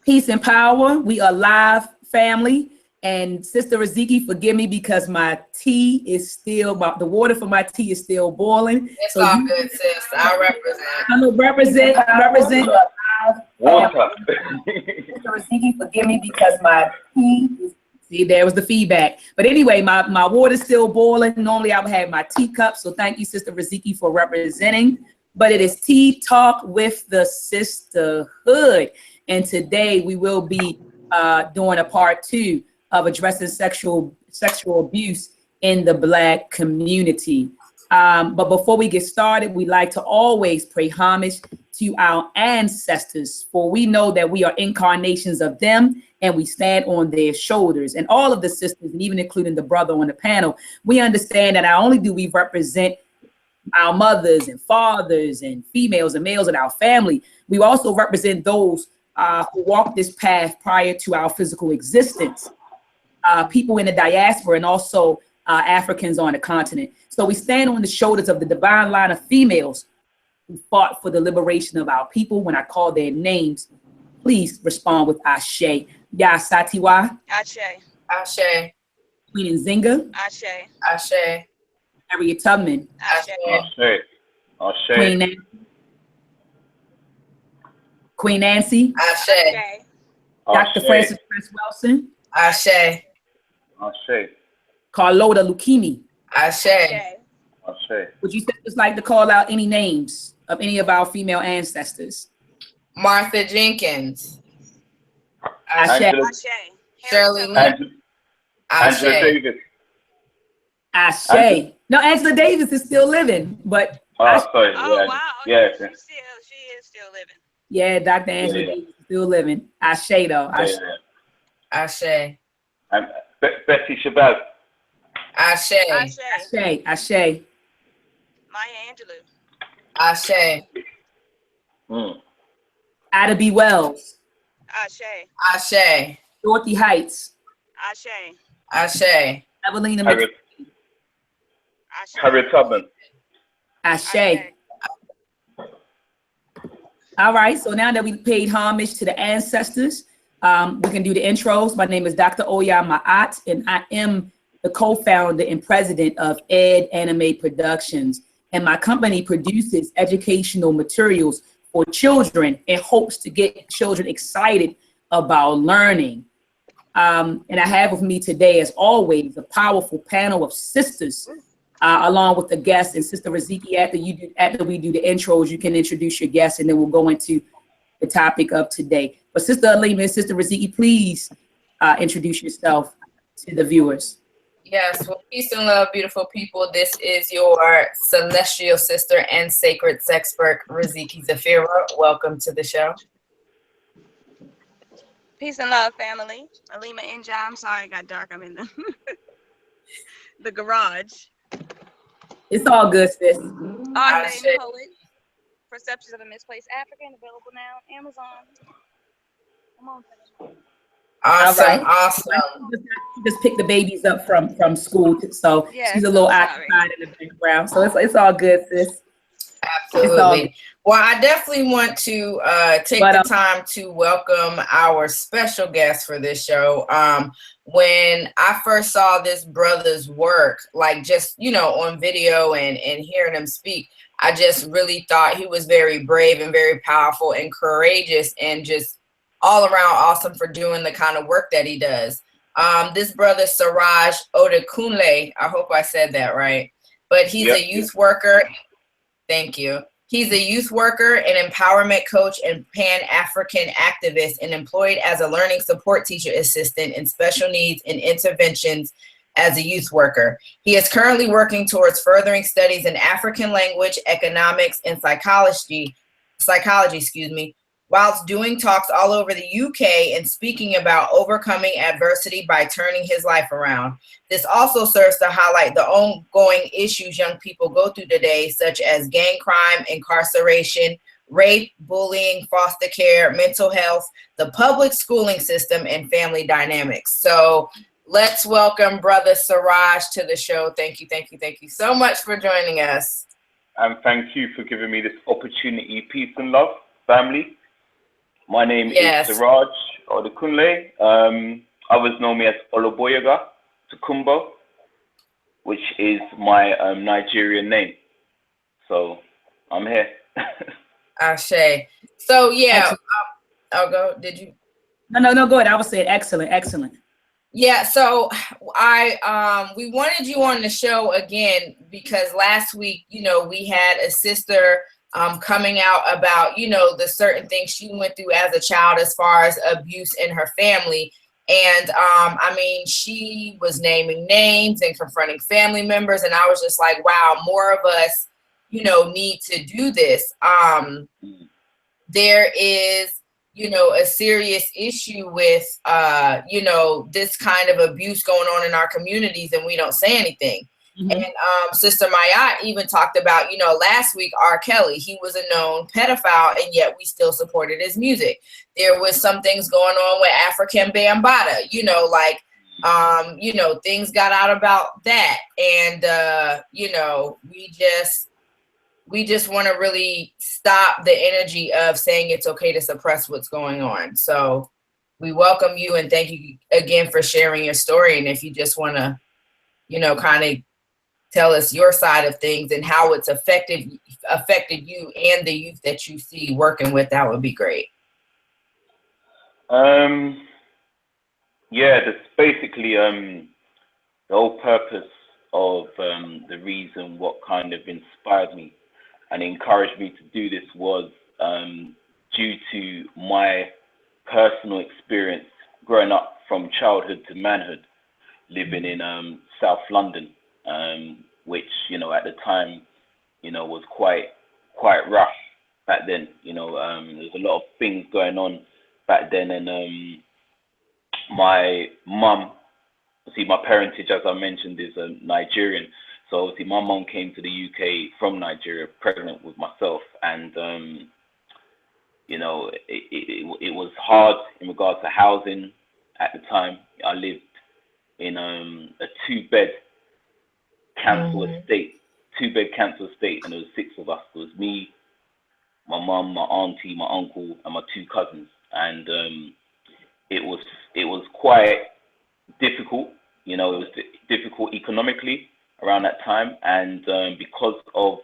Peace and power. We are live, family. And Sister Raziki, forgive me because my tea is still, the water for my tea is still boiling. It's so all good, sis. I represent. I'm going to represent. Water. Sister Raziki, forgive me because my tea is, see, there was the feedback. But anyway, my water's still boiling. Normally I would have my teacup. So thank you, Sister Raziki, for representing. But it is Tea Talk with the Sisterhood. And today we will be doing a part 2 of addressing sexual abuse in the Black community. But before we get started, we like to always pay homage to our ancestors, for we know that we are incarnations of them and we stand on their shoulders. And all of the sisters, and even including the brother on the panel, we understand that not only do we represent our mothers and fathers and females and males in our family, we also represent those who walked this path prior to our physical existence. People in the diaspora and also Africans on the continent. So we stand on the shoulders of the divine line of females who fought for the liberation of our people. When I call their names, please respond with Ashe. Ya Satiwa. Ashe. Ashe. Queen Nzinga. Ashe. Ashe. Harriet Tubman. Ashe. Ashe. Ashe. Queen Nancy. Queen Nancy. Ashe. Ashe. Dr. Francis Prince Wilson. Ashe. Ashe. Carlota Lukimi. Ashe. Ashe. Would you just like to call out any names of any of our female ancestors? Martha Jenkins. Ashe. Ashe. Shirley Lynn. Angela Ashe. Davis. Ashe. No, Angela Davis is still living, but Oh, sorry. Oh, Yeah. wow. Yeah. She is still living. yeah, Dr. Angela Yeah. Davis is still living. Ashe though. Ashe. Ashe. And Betty Shabazz. Ashe. Ashe. Ashe. Ashe. Maya Angelou. Ashe. Ada B. Wells. Ashe. Ashe. Dorothy Heights. Ashe. Ashe. Evelina Harriet Ashe. Harriet Tubman. Ashe. All right, so now that we paid homage to the ancestors, we can do the intros. My name is Dr. Oya Ma'at, and I am the co-founder and president of Ed Anime Productions. And my company produces educational materials for children in hopes to get children excited about learning. And I have with me today, as always, a powerful panel of sisters, along with the guests. And Sister Raziki, after we do the intros, you can introduce your guests, and then we'll go into the topic of today. But Sister Alima and Sister Raziki, please introduce yourself to the viewers. Yes, well, peace and love, beautiful people. This is your celestial sister and sacred sexpert, Raziki Zafira. Welcome to the show. Peace and love, family. Alima Inja. I'm sorry it got dark. I'm in the garage. It's all good, sis. Our name poet. Perceptions of a Misplaced African, available now on Amazon. Come on. Awesome, All right. awesome. She just picked the babies up from school, so Yes, she's a little I'm occupied in the background. So it's all good, sis. Absolutely. Well, I definitely want to take the time to welcome our special guest for this show. When I first saw this brother's work, like just, you know, on video and hearing him speak, I just really thought he was very brave and very powerful and courageous and just all around awesome for doing the kind of work that he does. This brother, Siraj Odekunle, I hope I said that right, but he's a youth worker. Thank you. He's a youth worker, an empowerment coach, and Pan-African activist, and employed as a learning support teacher assistant in special needs and interventions as a youth worker. He is currently working towards furthering studies in African language, economics, and psychology, whilst doing talks all over the UK and speaking about overcoming adversity by turning his life around. This also serves to highlight the ongoing issues young people go through today, such as gang crime, incarceration, rape, bullying, foster care, mental health, the public schooling system, and family dynamics. So let's welcome Brother Siraj to the show. Thank you, thank you, thank you so much for joining us. And thank you for giving me this opportunity. Peace and love, family. My name is Siraj or the Kunle. Others know me as Oloboyaga Tukumbo, which is my Nigerian name. So I'm here. Ashe. So yeah, I'll go. Did you? No, go ahead. I was saying excellent. Yeah, so we wanted you on the show again because last week, we had a sister coming out about, the certain things she went through as a child as far as abuse in her family. And she was naming names and confronting family members. And I was just like, wow, more of us, need to do this. There is, a serious issue with, this kind of abuse going on in our communities and we don't say anything. Mm-hmm. And Sister Maya even talked about, last week, R. Kelly, he was a known pedophile and yet we still supported his music. There was some things going on with African Bambaataa, things got out about that. And, we just want to really stop the energy of saying it's okay to suppress what's going on. So we welcome you and thank you again for sharing your story. And if you just want to, kind of tell us your side of things and how it's affected you and the youth that you see working with, that would be great. Yeah, that's basically the whole purpose of the reason what kind of inspired me and encouraged me to do this was due to my personal experience growing up from childhood to manhood, living in South London, which, at the time, was quite rough back then. There's a lot of things going on back then. And my mum, my parentage, as I mentioned, is Nigerian. So obviously my mom came to the UK from Nigeria, pregnant with myself, and it was hard in regards to housing at the time. I lived in a two-bed council estate, and there was 6 of us. It was me, my mom, my auntie, my uncle, and my 2 cousins, and it was quite difficult. It was difficult economically around that time, and because of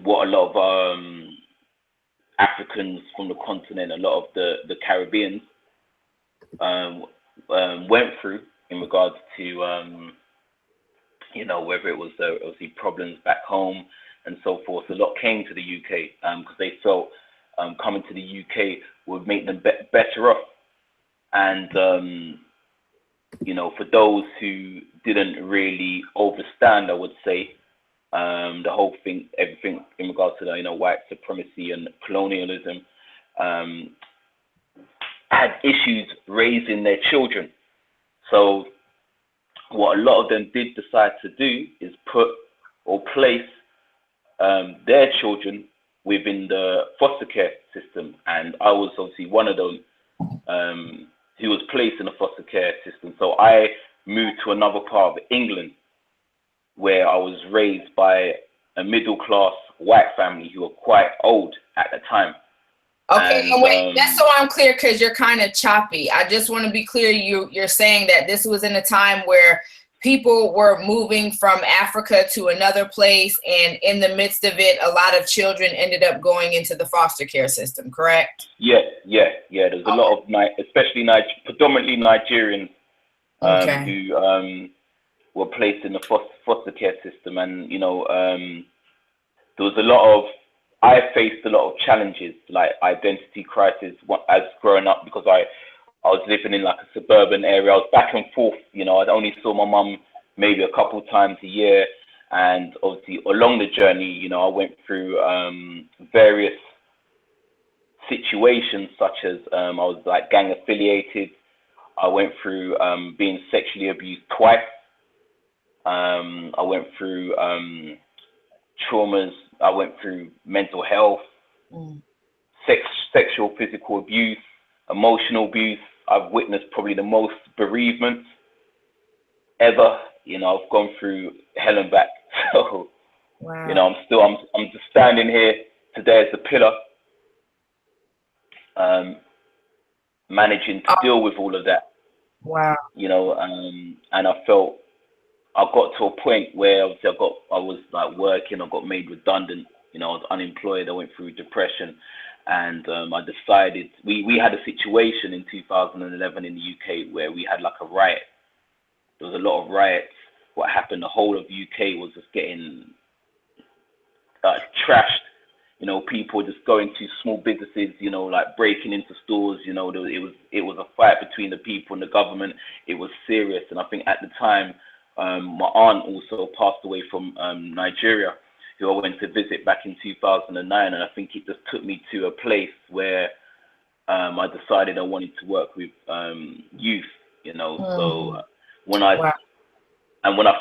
what a lot of Africans from the continent, a lot of the Caribbeans went through in regards to whether it was obviously problems back home and so forth. A lot came to the UK because they felt coming to the UK would make them better off. And for those who didn't really understand, I would say, the whole thing, everything in regards to the, white supremacy and colonialism, had issues raising their children. So what a lot of them did decide to do is put or place their children within the foster care system. And I was obviously one of them who was placed in a foster care system. So I moved to another part of England where I was raised by a middle-class white family who were quite old at the time. Okay, and wait, that's so I'm clear because you're kind of choppy. I just want to be clear, you're saying that this was in a time where people were moving from Africa to another place, and in the midst of it, a lot of children ended up going into the foster care system, correct? Yeah. There's a lot of, especially predominantly Nigerians who were placed in the foster care system. And, there was a lot of, I faced a lot of challenges, like identity crisis as growing up, because I was living in like a suburban area. I was back and forth, I only saw my mum maybe a couple times a year. And obviously along the journey, I went through various situations, such as I was like gang affiliated. I went through being sexually abused twice. I went through traumas. I went through mental health, sexual, physical abuse, emotional abuse. I've witnessed probably the most bereavements ever. I've gone through hell and back. So, wow. I'm just standing here today as a pillar. managing to deal with all of that. Wow. You know, and I felt I got to a point where obviously I was like working, I got made redundant, you know, I was unemployed, I went through depression, and I decided, we had a situation in 2011 in the UK where we had like a riot. There was a lot of riots. What happened, the whole of UK was just getting trashed. You know, people just going to small businesses, you know, like breaking into stores. You know, it was a fight between the people and the government. It was serious, and I think at the time, my aunt also passed away from Nigeria, who I went to visit back in 2009, and I think it just took me to a place where I decided I wanted to work with youth. You know, so when I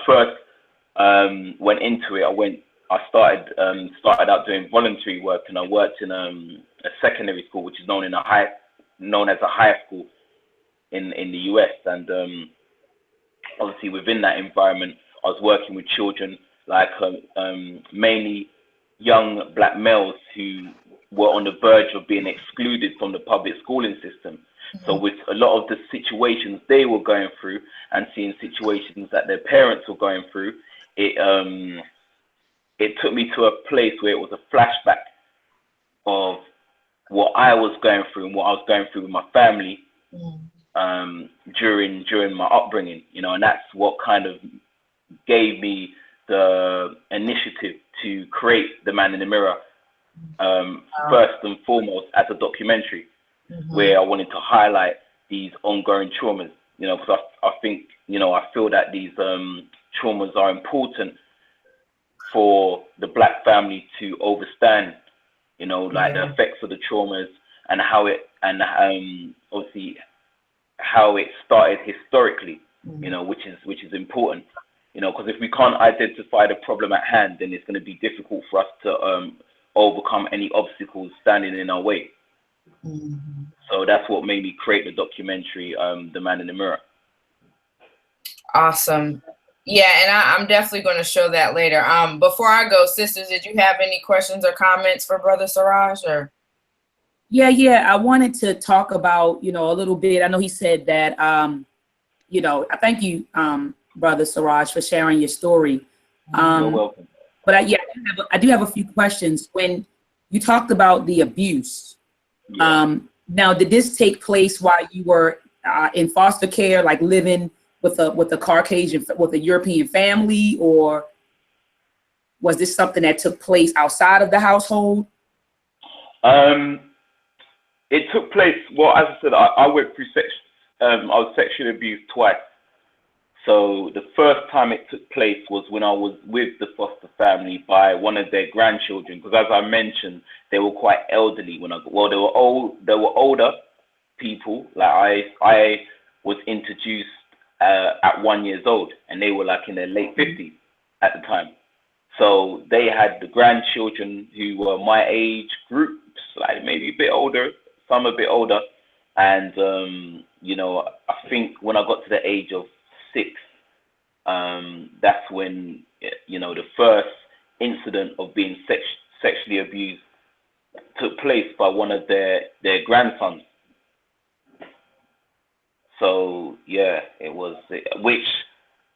first went into it, I started out doing voluntary work, and I worked in a secondary school, which is known as a high school in the US. And obviously within that environment, I was working with children, like mainly young black males who were on the verge of being excluded from the public schooling system. So with a lot of the situations they were going through, and seeing situations that their parents were going through, it took me to a place where it was a flashback of what I was going through and what I was going through with my family during my upbringing, you know, and that's what kind of gave me the initiative to create The Man in the Mirror, first and foremost as a documentary, where I wanted to highlight these ongoing traumas, you know, because I think, you know, I feel that these traumas are important for the black family to understand, you know, like the effects of the traumas and how it, and obviously how it started historically, you know, which is important, you know, because if we can't identify the problem at hand, then it's going to be difficult for us to overcome any obstacles standing in our way. So that's what made me create the documentary, The Man in the Mirror. Awesome. Yeah, and I'm definitely going to show that later. Before I go, sisters, did you have any questions or comments for Brother Siraj? Or Yeah, I wanted to talk about, you know, a little bit. I know he said that, you know, I thank you, Brother Siraj, for sharing your story. You're welcome. But I do have a few questions. When you talked about the abuse, now did this take place while you were in foster care, like living with a Caucasian, with a European family, or was this something that took place outside of the household? It took place, well, as I said, I went through I was sexually abused twice. So the first time it took place was when I was with the foster family by one of their grandchildren, because as I mentioned, they were quite elderly when they were older people. Like I was introduced at 1 year old, and they were like in their late 50s at the time. So they had the grandchildren who were my age group, like maybe a bit older, some a bit older. And, you know, I think when I got to the age of 6, that's when, you know, the first incident of being sexually abused took place by one of their grandsons. So yeah, it was, which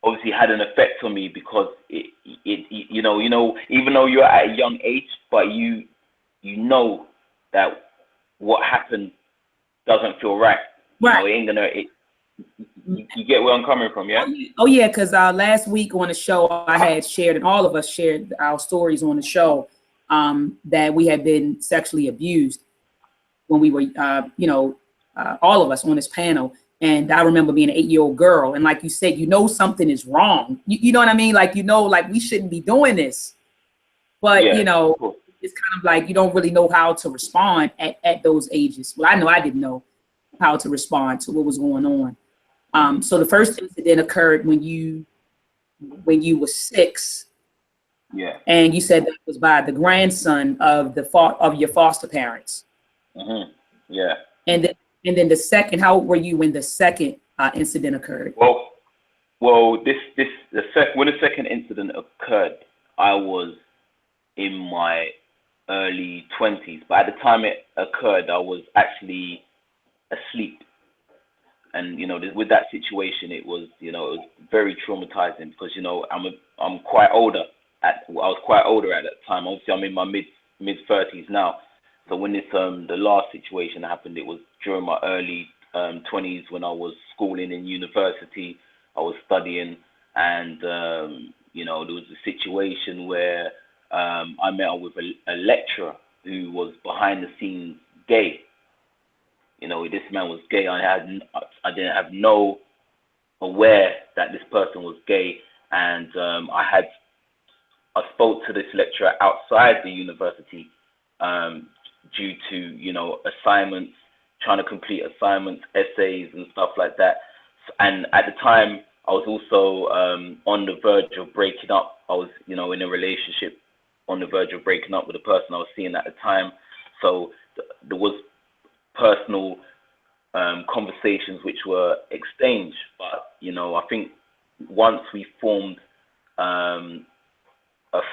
obviously had an effect on me, because it you know, even though you're at a young age, but you know that what happened doesn't feel right. Right. You know, it ain't gonna. You get where I'm coming from, yeah? Oh yeah, because last week on the show I had shared, and all of us shared our stories on the show, that we had been sexually abused when we were, you know, all of us on this panel. And I remember being an 8-year-old girl, and like you said, you know something is wrong. You know what I mean? Like, you know, like we shouldn't be doing this, but you know, it's kind of like you don't really know how to respond at those ages. Well, I know I didn't know how to respond to what was going on. So the first incident occurred when you were 6. Yeah. And you said that was by the grandson of your foster parents. Yeah. And then the second, how old were you when the second incident occurred? Well, when the second incident occurred, I was in my early 20s. But at the time it occurred, I was actually asleep. And with that situation, it was very traumatizing because I'm quite older. I was quite older at that time. Obviously, I'm in my mid 30s now. So when this the last situation happened, it was during my early 20s when I was schooling in university. I was studying, and there was a situation where I met up with a lecturer who was behind the scenes gay. This man was gay. I didn't have no aware that this person was gay, and I spoke to this lecturer outside the university due to assignments, trying to complete assignments, essays, and stuff like that. And at the time, I was also on the verge of breaking up. I was in a relationship on the verge of breaking up with a person I was seeing at the time. So there was personal conversations which were exchanged, but I think once we formed a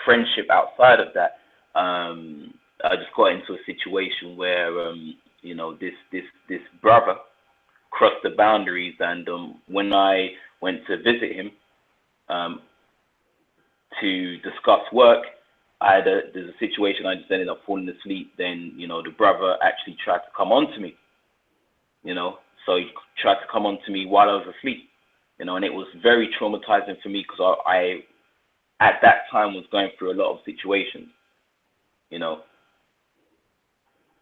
friendship outside of that, I just got into a situation where this brother crossed the boundaries, and when I went to visit him to discuss work, there's a situation. I just ended up falling asleep. Then the brother actually tried to come on to me. So he tried to come on to me while I was asleep, and it was very traumatizing for me because I at that time was going through a lot of situations,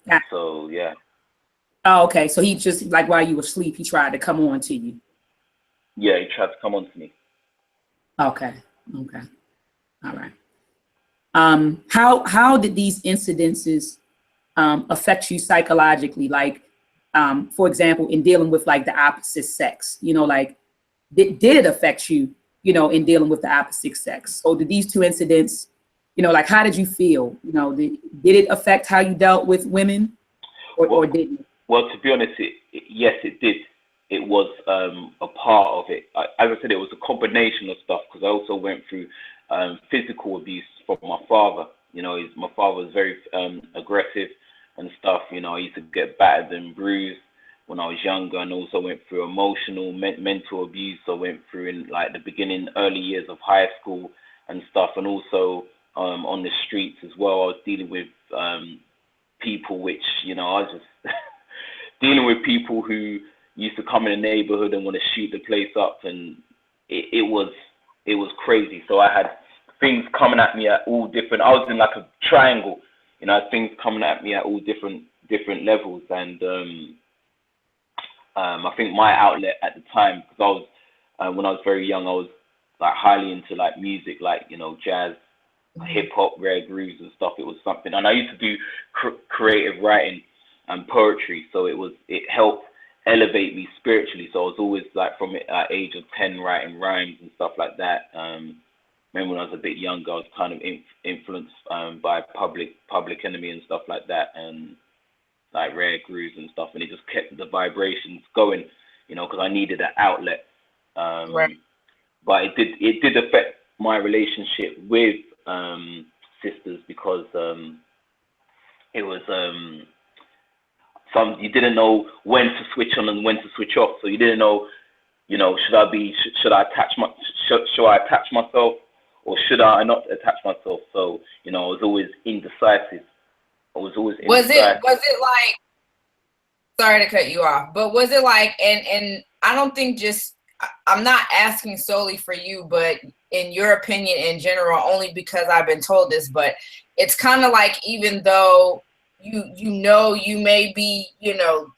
Yeah. So, yeah. Oh, okay. So he just, like, while you were asleep, he tried to come on to you. Yeah, he tried to come on to me. Okay. Okay. All right. How did these incidences affect you psychologically? Like, for example, in dealing with like the opposite sex, like did it affect you, in dealing with the opposite sex? So did these two incidents, like, how did you feel? Did it affect how you dealt with women or didn't it? Well, to be honest, yes, it did. It was a part of it. As I said, it was a combination of stuff because I also went through physical abuse from my father. My father was very aggressive and stuff. I used to get battered and bruised when I was younger, and also went through emotional, mental abuse. I went through in like the beginning, early years of high school and stuff, and also on the streets as well. I was dealing with people which, I was just dealing with people who used to come in the neighborhood and want to shoot the place up, and it was crazy. So I had things coming at me at all different. I was in like a triangle, I had things coming at me at all different levels, and I think my outlet at the time, because I was when I was very young, I was like highly into like music, like jazz, hip hop, rare grooves and stuff. It was something, and I used to do creative writing and poetry, so it helped elevate me spiritually. So I was always like from the age of 10 writing rhymes and stuff like that. Remember when I was a bit younger, I was kind of influenced by Public Enemy and stuff like that, and like rare grooves and stuff, and it just kept the vibrations going, because I needed an outlet. Right. But it did affect my relationship with sisters because it was you didn't know when to switch on and when to switch off. So you didn't know, should I attach myself or should I not attach myself? So I was always indecisive. Was it like, sorry to cut you off, but was it like, and I don't think I'm not asking solely for you, but in your opinion in general, only because I've been told this, but it's kind of like, even though you may be,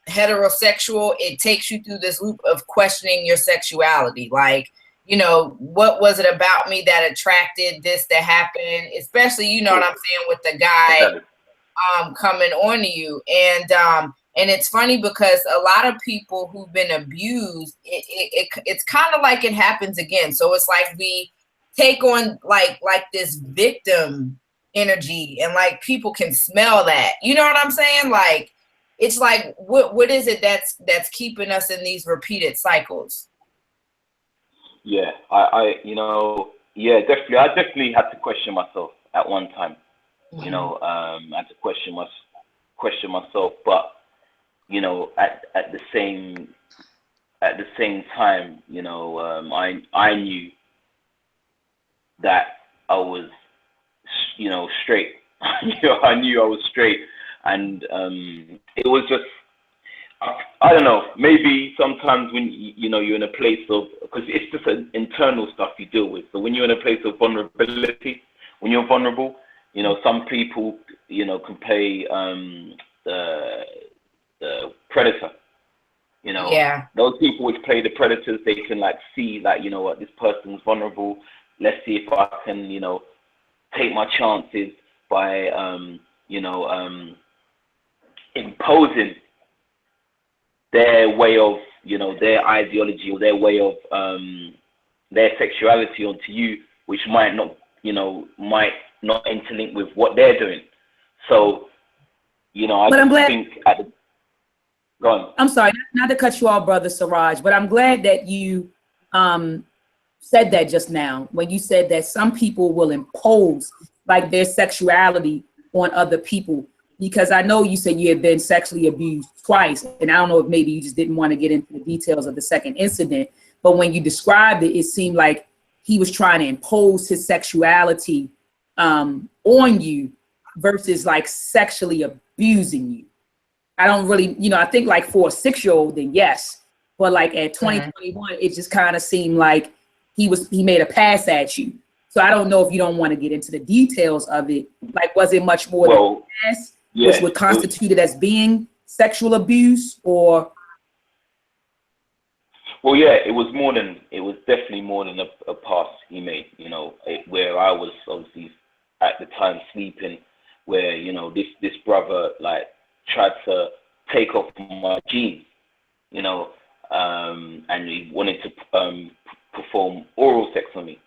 heterosexual, it takes you through this loop of questioning your sexuality. Like, what was it about me that attracted this to happen? Especially, what I'm saying, with the guy coming on to you. And it's funny because a lot of people who've been abused, it's kind of like it happens again. So it's like we take on like this victim energy, and like people can smell that. You know what I'm saying? Like, it's like, what is it that's keeping us in these repeated cycles? Yeah, definitely. I definitely had to question myself at one time. I had to question myself, but you know, at the same time, you know, I knew that I was, you know, straight. You know, I knew I was straight, and it was just, I don't know, maybe sometimes when, you know, you're in a place of, because it's just an internal stuff you deal with. So when you're in a place of vulnerability, when you're vulnerable, you know, some people, you know, can play the predator. You know, Yeah. those people which play the predators, they can like see like, you know what, this person's vulnerable. Let's see if I can, you know, take my chances by, you know, imposing their way of, you know, their ideology or their way of their sexuality onto you, which might not, you know, might not interlink with what they're doing. So, you know, I just think at the, go on. I'm sorry, not to cut you off, Brother Siraj, but I'm glad that you said that just now, when you said that some people will impose like their sexuality on other people, because I know you said you had been sexually abused twice, and I don't know if maybe you just didn't want to get into the details of the second incident, but when you described it, it seemed like he was trying to impose his sexuality on you versus like sexually abusing you. I don't really, you know, I think like for a 6-year-old, then yes, but like at 2021, it just kind of seemed like he made a pass at you. So I don't know if you don't want to get into the details of it. Like, was it much more than a pass, which would constitute it as being sexual abuse, or? Well, yeah, it was definitely more than a pass he made, you know, where I was obviously at the time sleeping, where, you know, this brother like tried to take off my jeans, you know, and he wanted to perform oral sex on me.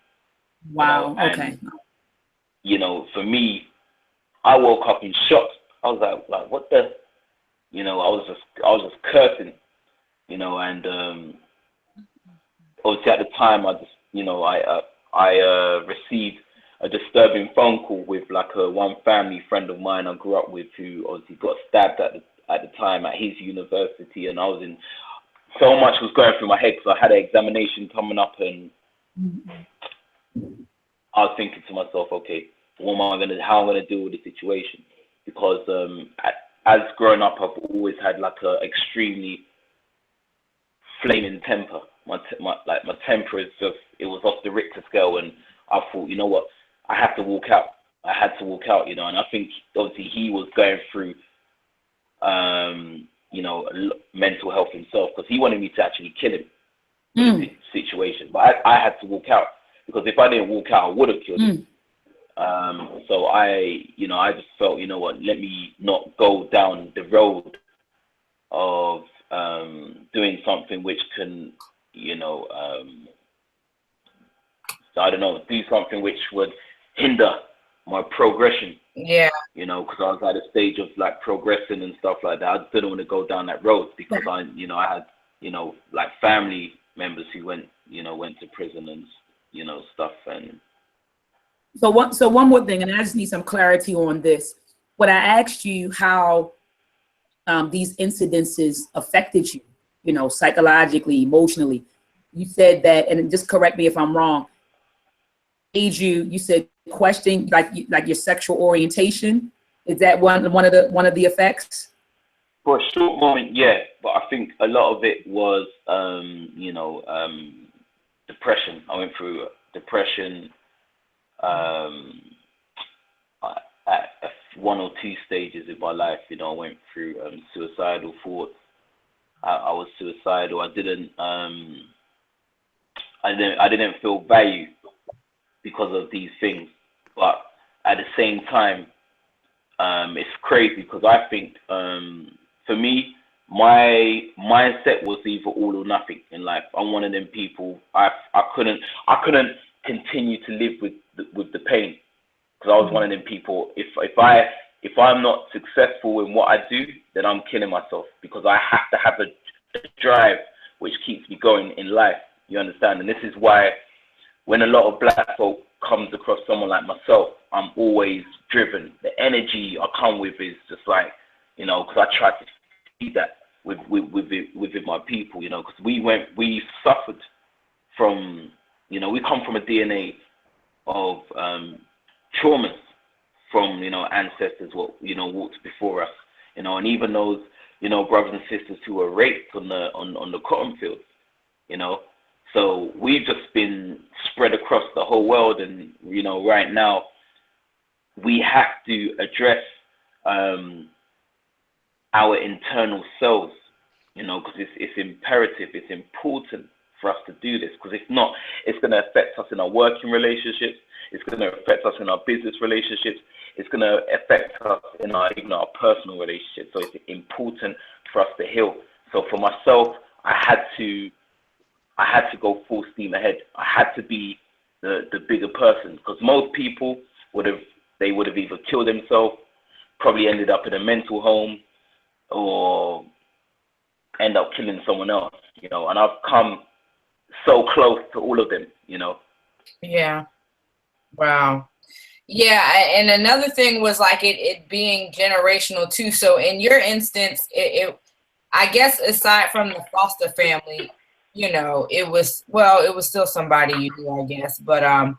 Wow. You know? Okay. And, you know, for me, I woke up in shock. I was like, what the, you know, I was just cursing, you know, and obviously at the time, I just, you know, I received a disturbing phone call with like one family friend of mine I grew up with, who obviously got stabbed at the time at his university, and I was in, so much was going through my head because I had an examination coming up, and I was thinking to myself, okay, how am I gonna deal with the situation? Because as growing up, I've always had like a extremely flaming temper. My temper is just, it was off the Richter scale, and I thought, you know what, I have to walk out. I had to walk out, you know, and I think obviously he was going through, you know, mental health himself, because he wanted me to actually kill him in the situation. But I had to walk out, because if I didn't walk out, I would have killed him. So I just felt, you know what, let me not go down the road of doing something which can, you know, I don't know, do something which would hinder my progression. Yeah. You know, because I was at a stage of like progressing and stuff like that. I just didn't want to go down that road, because I had, you know, like family members who went to prison and, you know, stuff. And so one more thing, and I just need some clarity on this. When I asked you how these incidences affected you, you know, psychologically, emotionally, you said that, and just correct me if I'm wrong, you said question like your sexual orientation. Is that one of the effects? For a short moment, yeah, but I think a lot of it was, you know, depression. I went through depression at one or two stages in my life. You know, I went through suicidal thoughts. I was suicidal. I didn't feel value because of these things. But at the same time, it's crazy, because I think for me, my mindset was either all or nothing in life. I'm one of them people. I couldn't continue to live with the pain, because I was one of them people. If I'm not successful in what I do, then I'm killing myself, because I have to have a drive which keeps me going in life. You understand? And this is why when a lot of black folk comes across someone like myself, I'm always driven. The energy I come with is just like, you know, because I try to see that. with my people, you know, because we suffered from, you know, we come from a DNA of traumas from, you know, ancestors, what, you know, walked before us, you know, and even those, you know, brothers and sisters who were raped on the cotton fields, you know. So we've just been spread across the whole world, and, you know, right now we have to address our internal selves, you know, because it's imperative, it's important for us to do this, because if not, it's going to affect us in our working relationships, it's going to affect us in our business relationships, it's going to affect us in even our personal relationships. So it's important for us to heal. So for myself, I had to go full steam ahead. I had to be the bigger person, because most people would have either killed themselves, probably ended up in a mental home, or end up killing someone else, you know. And I've come so close to all of them, you know. Yeah. Wow. Yeah, and another thing was like it being generational too. So in your instance, it I guess aside from the foster family, you know, it was still somebody you knew, I guess. But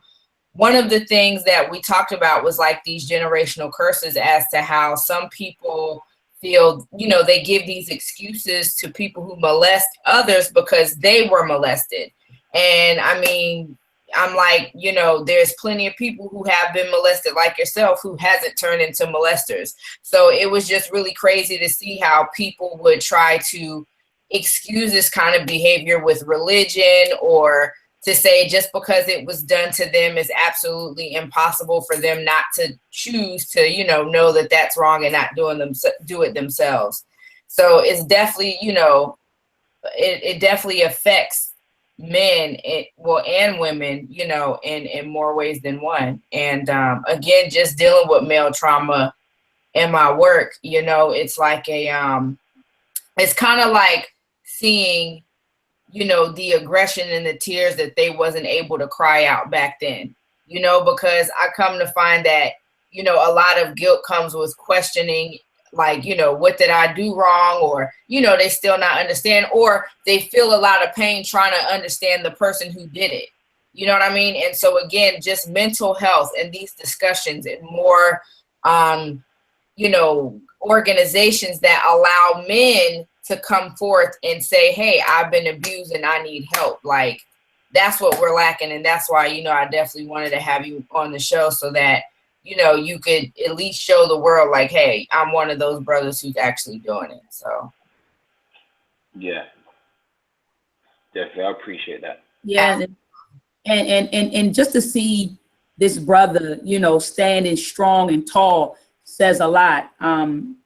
one of the things that we talked about was like these generational curses, as to how some people feel, you know, they give these excuses to people who molest others because they were molested. And I mean, I'm like, you know, there's plenty of people who have been molested like yourself who hasn't turned into molesters. So it was just really crazy to see how people would try to excuse this kind of behavior with religion, or to say just because it was done to them is absolutely impossible for them not to choose to, you know that that's wrong and not do it themselves. So it's definitely, you know, it definitely affects men and women, you know, in more ways than one. And again, just dealing with male trauma in my work, you know, it's like it's kind of like seeing, you know, the aggression and the tears that they wasn't able to cry out back then, you know, because I come to find that, you know, a lot of guilt comes with questioning, like, you know, what did I do wrong? Or, you know, they still not understand, or they feel a lot of pain trying to understand the person who did it. You know what I mean? And so again, just mental health and these discussions and more, you know, organizations that allow men to come forth and say, hey, I've been abused and I need help. Like, that's what we're lacking. And that's why, you know, I definitely wanted to have you on the show, so that, you know, you could at least show the world, like, hey, I'm one of those brothers who's actually doing it. So. Yeah. Definitely. I appreciate that. Yeah. And just to see this brother, you know, standing strong and tall says a lot.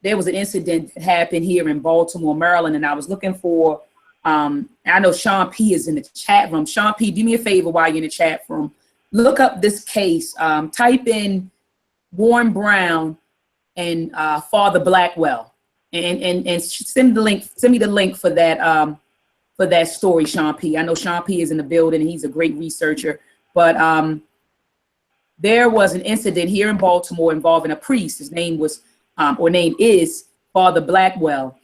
There was an incident that happened here in Baltimore, Maryland, and I was looking for, I know Sean P is in the chat room. Sean P, do me a favor while you're in the chat room. Look up this case. Type in Warren Brown and Father Blackwell, and send me the link for that story, Sean P. I know Sean P is in the building and he's a great researcher, but there was an incident here in Baltimore involving a priest. His name was, or name is, Father Blackwell,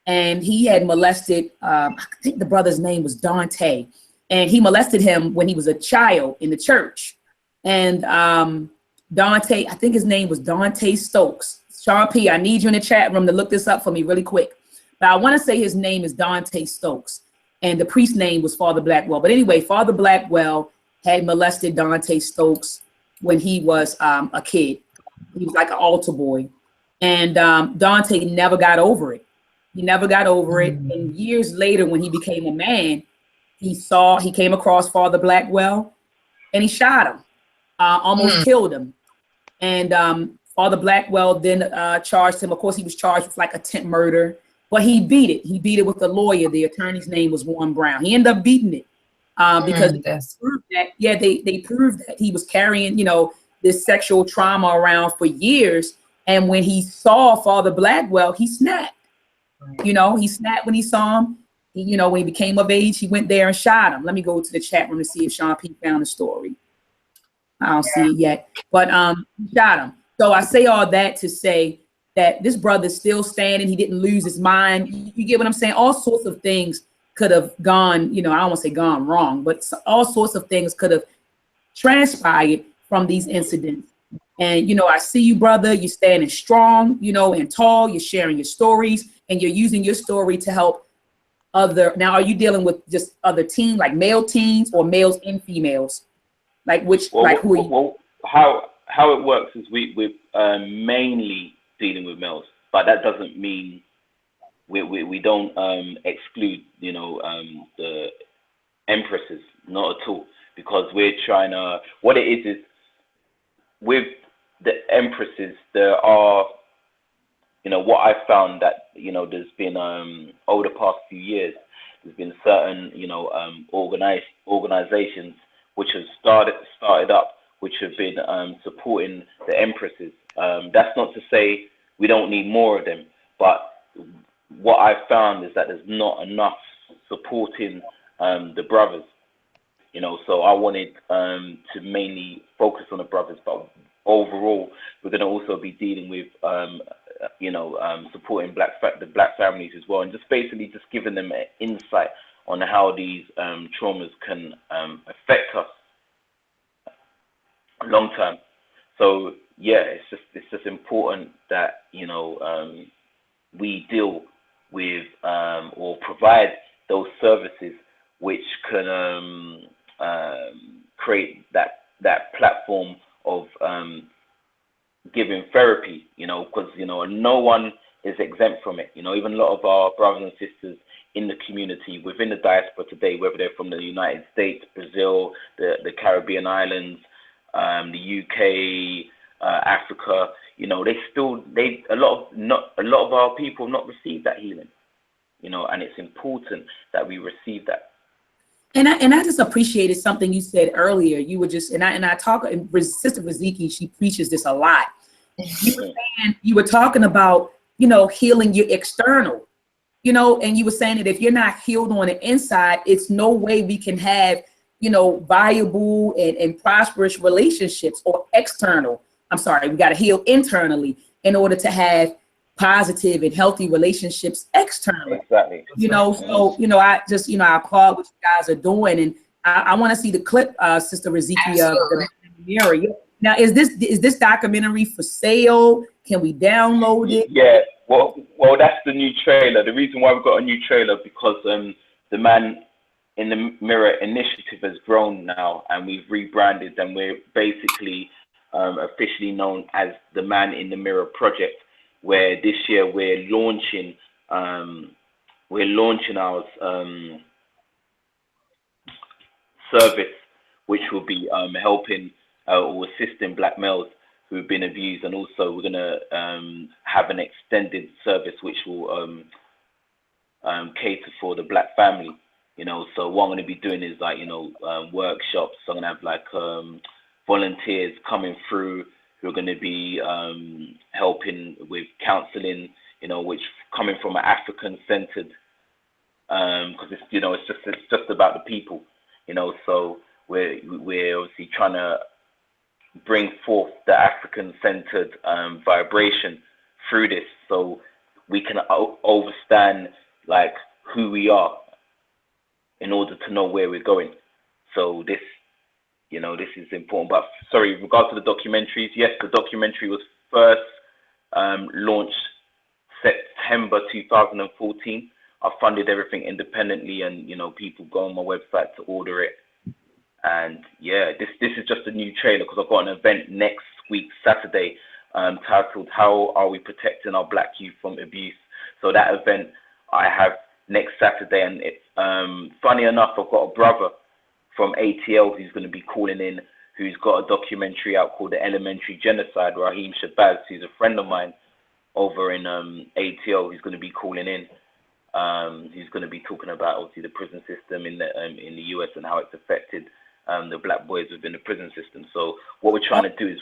and he had molested, I think the brother's name was Dante, and he molested him when he was a child in the church. And Dante, I think his name was Dante Stokes. Sean P, I need you in the chat room to look this up for me really quick. But I want to say his name is Dante Stokes, and the priest's name was Father Blackwell. But anyway, Father Blackwell had molested Dante Stokes when he was a kid. He was like an altar boy. And Dante never got over it. He never got over it. And years later, when he became a man, he came across Father Blackwell and he shot him, almost killed him. And Father Blackwell then charged him. Of course, he was charged with like attempt murder, but he beat it. He beat it with the lawyer. The attorney's name was Warren Brown. He ended up beating it. Because they proved that, they proved that he was carrying, you know, this sexual trauma around for years. And when he saw Father Blackwell, he snapped. You know, he snapped when he saw him. You know, when he became of age, he went there and shot him. Let me go to the chat room to see if Sean P found the story. I don't see it yet, but he shot him. So I say all that to say, that this brother's still standing. He didn't lose his mind. You get what I'm saying? All sorts of things could have gone, you know, I don't want to say gone wrong, but all sorts of things could have transpired from these incidents. And, you know, I see you, brother, you're standing strong, you know, and tall, you're sharing your stories, and you're using your story to help other. Now, are you dealing with just other teens, like male teens or males and females? Like which, well, like who are you? Well, how it works is we're mainly dealing with males, but that doesn't mean we don't exclude, you know, the empresses, not at all, because we're trying to, what it is with the empresses, there are, you know, what I found that, you know, there's been over the past few years, there's been certain, you know, organizations which have started up, which have been supporting the empresses. That's not to say we don't need more of them, but what I found is that there's not enough supporting the brothers, you know. So I wanted to mainly focus on the brothers, but overall we're going to also be dealing with you know, supporting the black families as well, and just basically just giving them an insight on how these traumas can affect us long term. So yeah, it's just important that, you know, we deal with or provide those services which can create that platform of giving therapy, you know, because, you know, no one is exempt from it. You know, even a lot of our brothers and sisters in the community, within the diaspora today, whether they're from the United States, Brazil, the Caribbean islands, the UK, Africa, you know, a lot of our people have not received that healing, you know, and it's important that we receive that. And I just appreciated something you said earlier. You were just, and I talk, and Sister Riziki, she preaches this a lot. You were talking about, you know, healing your external, you know, and you were saying that if you're not healed on the inside, it's no way we can have, you know, viable and prosperous relationships, or external. I'm sorry, we got to heal internally in order to have positive and healthy relationships externally. Exactly. You know, so, you know, I just, you know, I applaud what you guys are doing, and I want to see the clip, Sister Riziki, of the mirror. Now, is this documentary for sale? Can we download it? Yeah, well, that's the new trailer. The reason why we've got a new trailer, because the Man in the Mirror initiative has grown now, and we've rebranded, and we're basically officially known as the Man in the Mirror Project, where this year we're launching our service, which will be helping or assisting black males who've been abused, and also we're going to have an extended service which will cater for the black family, you know. So what I'm going to be doing is, like, you know, workshops. So I'm going to have like volunteers coming through who are going to be helping with counseling, you know, which coming from an African-centered, because it's, you know, it's just about the people, you know. So we're obviously trying to bring forth the African-centered vibration through this, so we can understand like who we are in order to know where we're going. So this, you know, this is important. But sorry, in regards to the documentaries, yes, the documentary was first launched September 2014. I funded everything independently, and, you know, people go on my website to order it. And yeah, this is just a new trailer, because I've got an event next week, Saturday, titled "How Are We Protecting Our Black Youth from Abuse?" So that event I have next Saturday, and it's funny enough, I've got a brother from ATL who's going to be calling in, who's got a documentary out called The Elementary Genocide, Raheem Shabazz, who's a friend of mine over in ATL, who's going to be calling in. He's going to be talking about, obviously, the prison system in the US and how it's affected the black boys within the prison system. So what we're trying to do is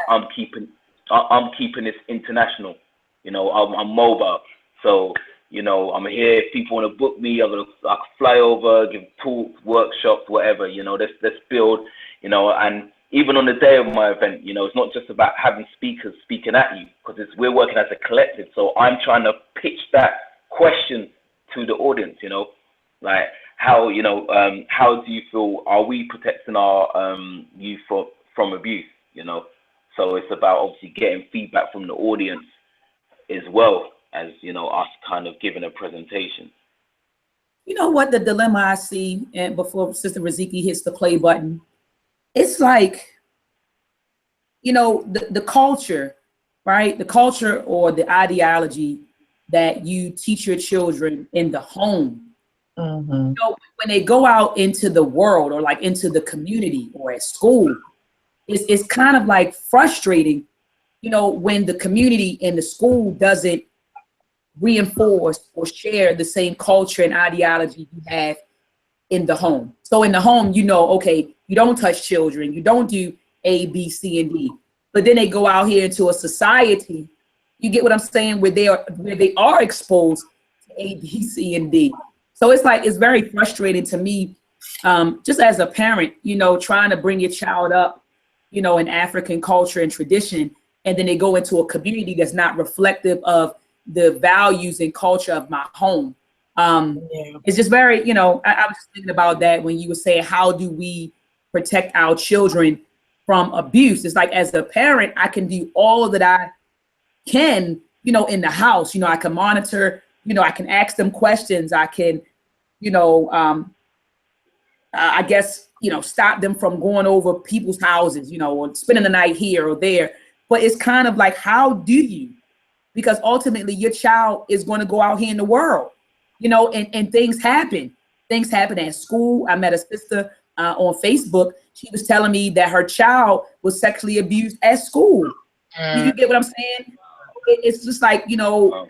I'm keeping this international. You know, I'm mobile. So, you know, I'm here. If people want to book me, I can fly over, give talks, workshops, whatever. You know, let's build. You know, and even on the day of my event, you know, it's not just about having speakers speaking at you, because we're working as a collective. So I'm trying to pitch that question to the audience, you know, like how, you know, how do you feel, are we protecting our youth from abuse, you know? So it's about obviously getting feedback from the audience as well as, you know, us kind of giving a presentation. You know what the dilemma I see, and before Sister Riziki hits the play button, it's like, you know, the culture, right? The culture or the ideology that you teach your children in the home. Mm-hmm. You know, when they go out into the world or like into the community or at school, it's kind of like frustrating, you know, when the community and the school doesn't reinforce or share the same culture and ideology you have in the home. So in the home, you know, okay, you don't touch children, you don't do A, B, C, and D. But then they go out here into a society, you get what I'm saying, where they are exposed to A, B, C, and D. So it's like, it's very frustrating to me, just as a parent, you know, trying to bring your child up, you know, in African culture and tradition, and then they go into a community that's not reflective of the values and culture of my home. It's just very, you know, I was thinking about that when you were saying, how do we protect our children from abuse? It's like, as a parent, I can do all that I can, you know, in the house. You know, I can monitor, you know, I can ask them questions. I can, you know, I guess, you know, stop them from going over people's houses, you know, or spending the night here or there. But it's kind of like, how do you? Because ultimately your child is going to go out here in the world, you know, and things happen. Things happen at school. I met a sister on Facebook. She was telling me that her child was sexually abused at school. You get what I'm saying? It's just like, you know,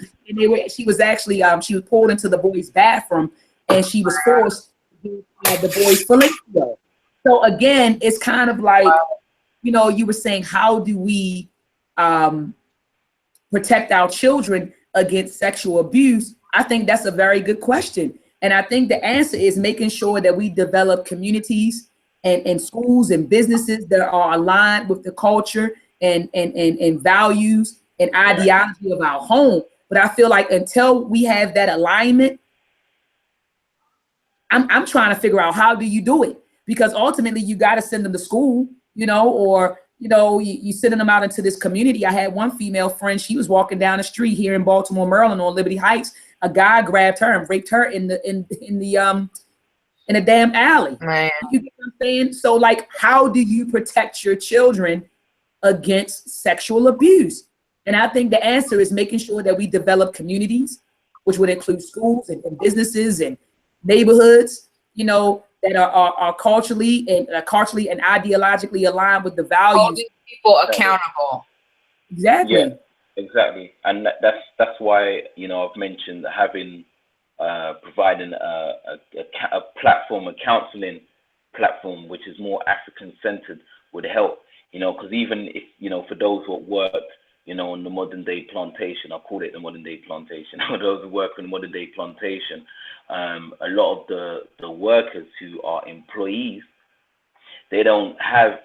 she was actually, she was pulled into the boys' bathroom and she was forced to do the boys' fellatio. So again, it's kind of like, you know, you were saying, how do we protect our children against sexual abuse? I think that's a very good question. And I think the answer is making sure that we develop communities and schools and businesses that are aligned with the culture and values and ideology of our home. But I feel like until we have that alignment, I'm trying to figure out, how do you do it? Because ultimately you got to send them to school, you know, or, you know, you sending them out into this community. I had one female friend, she was walking down the street here in Baltimore, Maryland on Liberty Heights. A guy grabbed her and raped her in a damn alley. Man. You get what I'm saying? So like, how do you protect your children against sexual abuse? And I think the answer is making sure that we develop communities, which would include schools and businesses and neighborhoods, you know, that are culturally and ideologically aligned with the values. Holding people accountable. Exactly. Yeah, exactly. And that's why, you know, I've mentioned having providing a platform, a counseling platform, which is more African centered, would help, you know, because even if, you know, for those who worked, you know, on the modern day plantation, I call it the modern day plantation, for those who work on the modern day plantation, a lot of the workers who are employees, they don't have,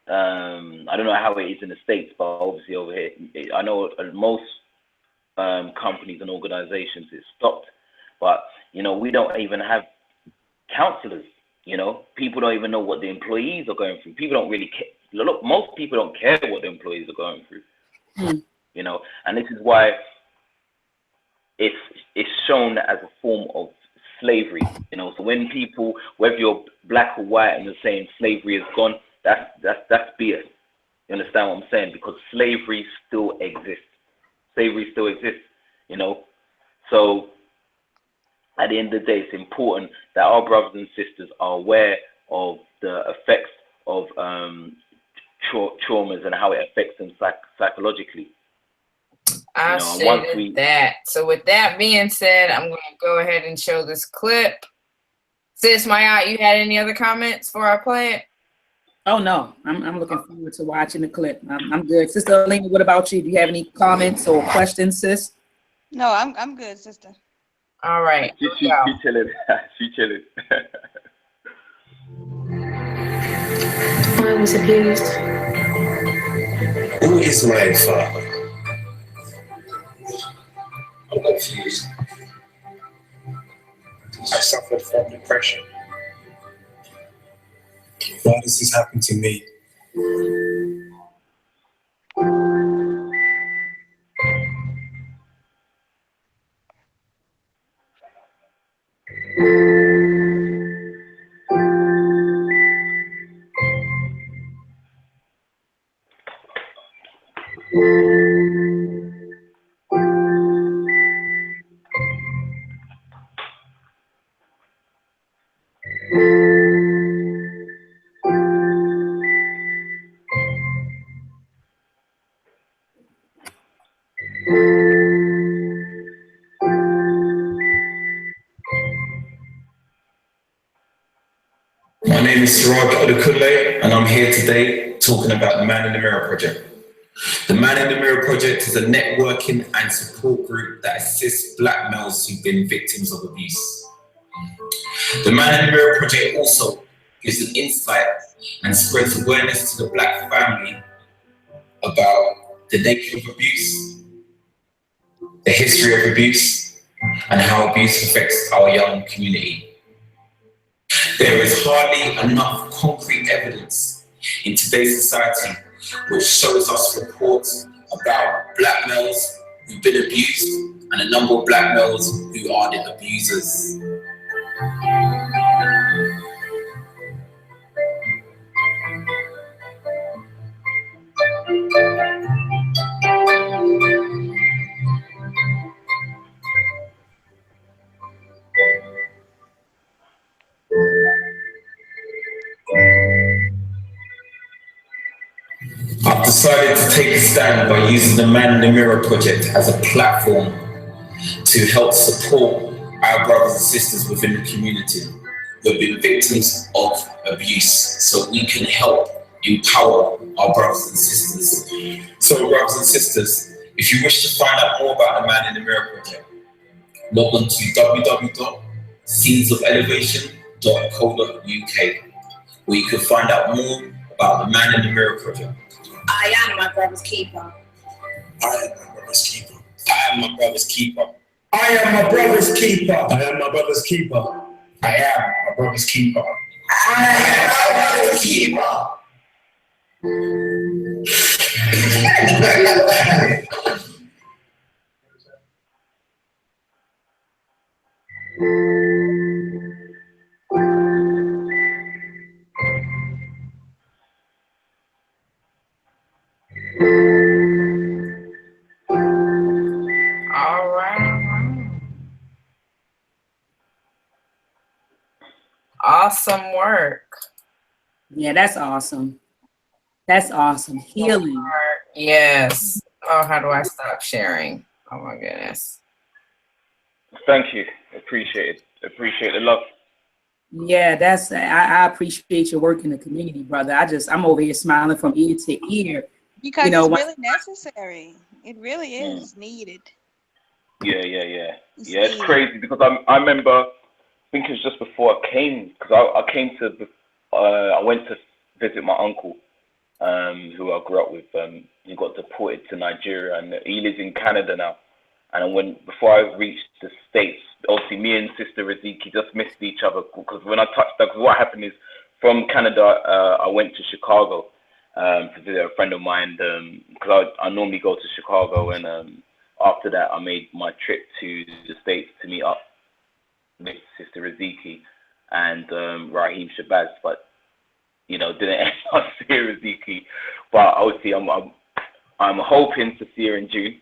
I don't know how it is in the States, but obviously over here, I know most companies and organizations, it's stopped. But, you know, we don't even have counselors, you know. People don't even know what the employees are going through. People don't really care. Look, most people don't care what the employees are going through, you know. And this is why it's shown as a form of slavery, you know. So when people, whether you're black or white, and you're saying slavery is gone, that's BS. You understand what I'm saying? Because slavery still exists. Slavery still exists, you know. So at the end of the day, it's important that our brothers and sisters are aware of the effects of traumas and how it affects them psychologically. I say that. So with that being said, I'm going to go ahead and show this clip. Sis Maya, you had any other comments before I play it? Oh no, I'm looking forward to watching the clip. I'm good. Sister Alina, what about you? Do you have any comments or questions, sis? No, I'm good, sister. All right. She chilling. She chilling. I was abused. Who is my father? I'm confused. I suffered from depression. Why does this happen to me? My name is Siraj Odekule, and I'm here today talking about the Man in the Mirror Project. The Man in the Mirror Project is a networking and support group that assists black males who've been victims of abuse. The Man in the Mirror Project also gives an insight and spreads awareness to the black family about the nature of abuse, the history of abuse, and how abuse affects our young community. There is hardly enough concrete evidence in today's society which shows us reports about black males who've been abused and a number of black males who are the abusers. I've decided to take a stand by using the Man in the Mirror Project as a platform to help support our brothers and sisters within the community who have been victims of abuse, so we can help empower our brothers and sisters. So brothers and sisters, if you wish to find out more about the Man in the Mirror Project, log on to www.seedsofelevation.co.uk, where you can find out more about the Man in the Mirror Project. I am my brother's keeper. I am my brother's keeper. I am my brother's keeper. I am my brother's keeper. I am my brother's keeper. I am my brother's keeper. I am my brother's keeper. All right. Awesome work. Yeah, that's awesome. That's awesome. Healing. Yes. Oh, how do I stop sharing? Oh my goodness. Thank you. Appreciate it. Appreciate the love. Yeah, that's I appreciate your work in the community, brother. I'm over here smiling from ear to ear. Because You know, it's when- really necessary. It really is needed. Yeah. It's Yeah, it's needed. crazy because I remember, I think it was just before I came, because I came to, I went to visit my uncle, who I grew up with. He got deported to Nigeria and he lives in Canada now. And before I reached the States, obviously me and Sister Raziki just missed each other because when I touched that, because what happened is from Canada, I went to Chicago to visit a friend of mine because I normally go to Chicago, and after that I made my trip to the States to meet up with Sister Raziki and Raheem Shabazz, but didn't end up seeing Raziki. But obviously I'm hoping to see her in June.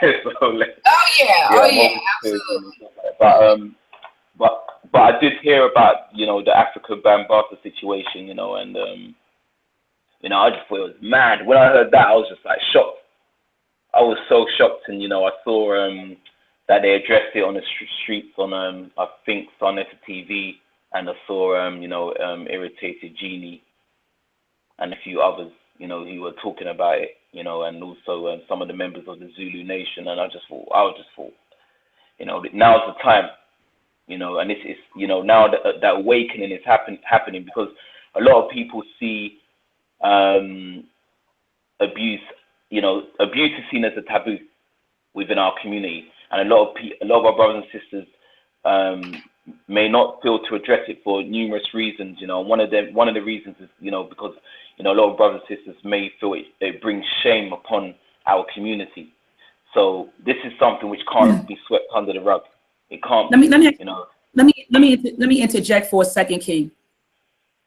Absolutely. But I did hear about the Africa Bambata situation, and I just thought it was mad. When I heard that, I was just like shocked. I was so shocked, and I saw that they addressed it on the streets on I think Sun TV, and I saw Irritated Genie and a few others who were talking about it, and also some of the members of the Zulu Nation, and I just thought now's the time, and it's now that awakening is happening, because a lot of people see abuse, abuse is seen as a taboo within our community, and a lot of our brothers and sisters may not feel to address it for numerous reasons. One of the reasons is because a lot of brothers and sisters may feel it brings shame upon our community. So this is something which can't be swept under the rug. It can't. Let me interject for a second, King.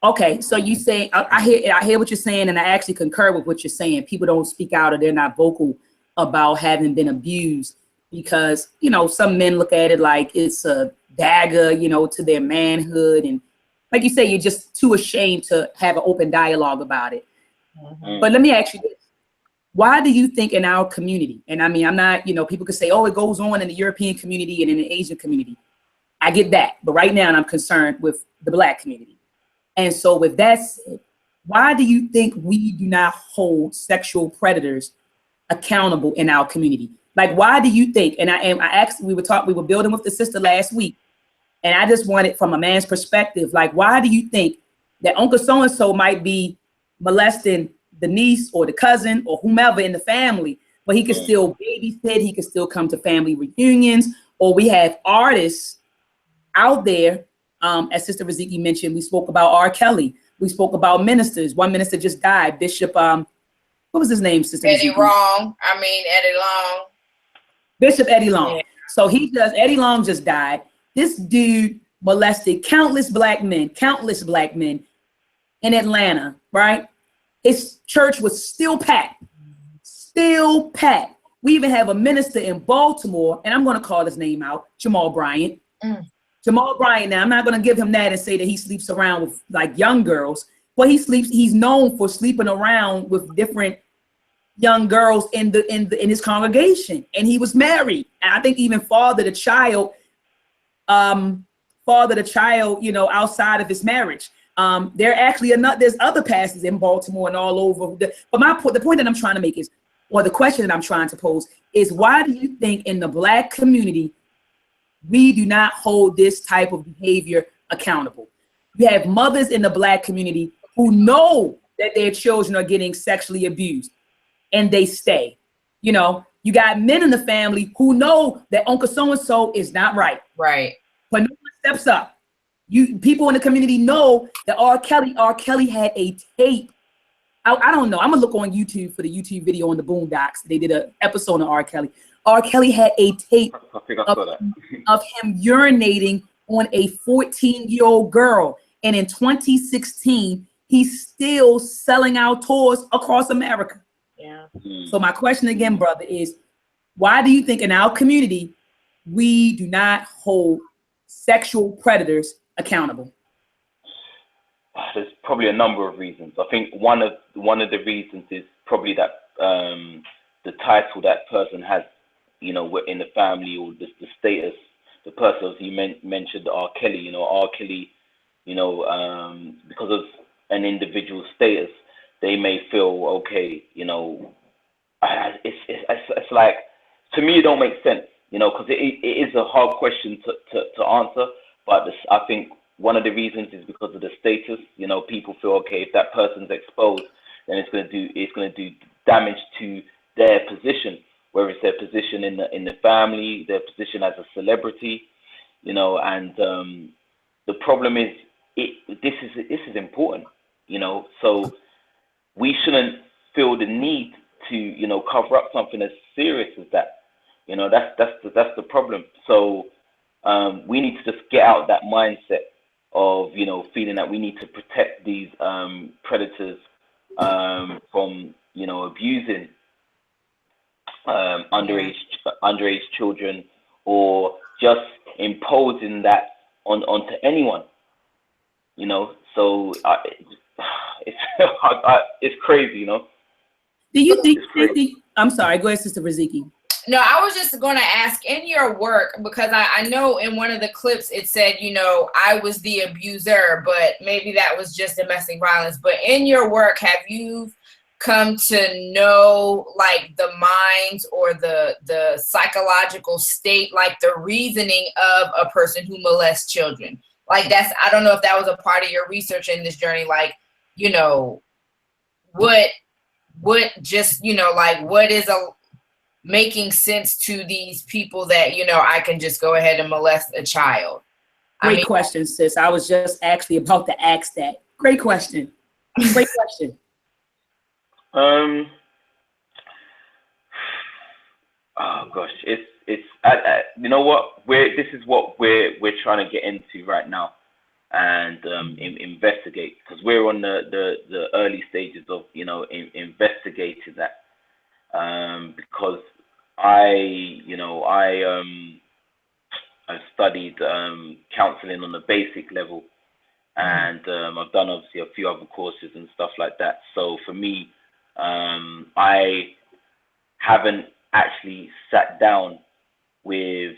Okay, so you say I hear what you're saying, and I actually concur with what you're saying. People don't speak out, or they're not vocal about having been abused because some men look at it like it's a dagger, to their manhood, and like you say, you're just too ashamed to have an open dialogue about it. Mm-hmm. But let me ask you this. Why do you think in our community, and I mean, I'm not, people could say, oh, it goes on in the European community and in the Asian community. I get that. But right now I'm concerned with the Black community. And so with that said, why do you think we do not hold sexual predators accountable in our community? Like, why do you think, and I asked, we were building with the sister last week, and I just wanted from a man's perspective, like, why do you think that Uncle so-and-so might be molesting the niece or the cousin or whomever in the family, but he could still babysit, he could still come to family reunions, or we have artists out there, as Sister Riziki mentioned, we spoke about R. Kelly, we spoke about ministers. One minister just died, Bishop, what was his name, Sister Eddie Riziki? Eddie Long. Bishop Eddie Long. Yeah. So Eddie Long just died. This dude molested countless black men in Atlanta, right? His church was still packed. We even have a minister in Baltimore, and I'm going to call his name out, Jamal Bryant. Jamal Bryant, now I'm not going to give him that and say that he sleeps around with like young girls, but he's known for sleeping around with different young girls in his congregation, and he was married, and I think even fathered a child, outside of his marriage. There's other pastors in Baltimore and all over. But the point that I'm trying to make is, or the question that I'm trying to pose is, why do you think in the Black community we do not hold this type of behavior accountable? You have mothers in the Black community who know that their children are getting sexually abused, and they stay. You got men in the family who know that Uncle so-and-so is not right. Right. But no one steps up. People in the community know that R. Kelly had a tape. I don't know. I'm gonna look on YouTube for the YouTube video on the Boondocks. They did an episode on R. Kelly. R. Kelly had a tape of him urinating on a 14-year-old girl. And in 2016, he's still selling out tours across America. Yeah. So my question again, brother, is why do you think in our community we do not hold sexual predators accountable? There's probably a number of reasons. I think one of the reasons is probably that the title that person has, in the family, or the status, the person, as you mentioned, R. Kelly. R. Kelly, because of an individual status, they may feel okay. It's like, to me, it don't make sense. Because it is a hard question to answer. But I think one of the reasons is because of the status. People feel, okay, if that person's exposed, then it's going to do damage to their position, whether it's their position in the family, their position as a celebrity, and the problem is this is important, so we shouldn't feel the need to cover up something as serious as that. That's the problem. So we need to just get out that mindset of feeling that we need to protect these predators from abusing underage children, or just imposing that onto anyone. So it's crazy. Do you think? I'm sorry. Go ahead, Sister Riziki. No, I was just going to ask, in your work, because I know in one of the clips it said, I was the abuser, but maybe that was just domestic violence. But in your work, have you come to know like the minds or the psychological state, like the reasoning of a person who molests children? Like I don't know if that was a part of your research in this journey, like, what just, you know, like what is making sense to these people that, you know, I can just go ahead and molest a child? Great question, sis. I was just actually about to ask that. Great question. Great question. Oh gosh, it's you know what, this is what we're trying to get into right now, and investigate, because we're on the early stages of, you know, investigating that, because I've studied counseling on the basic level, and I've done obviously a few other courses and stuff like that. So for me, I haven't actually sat down with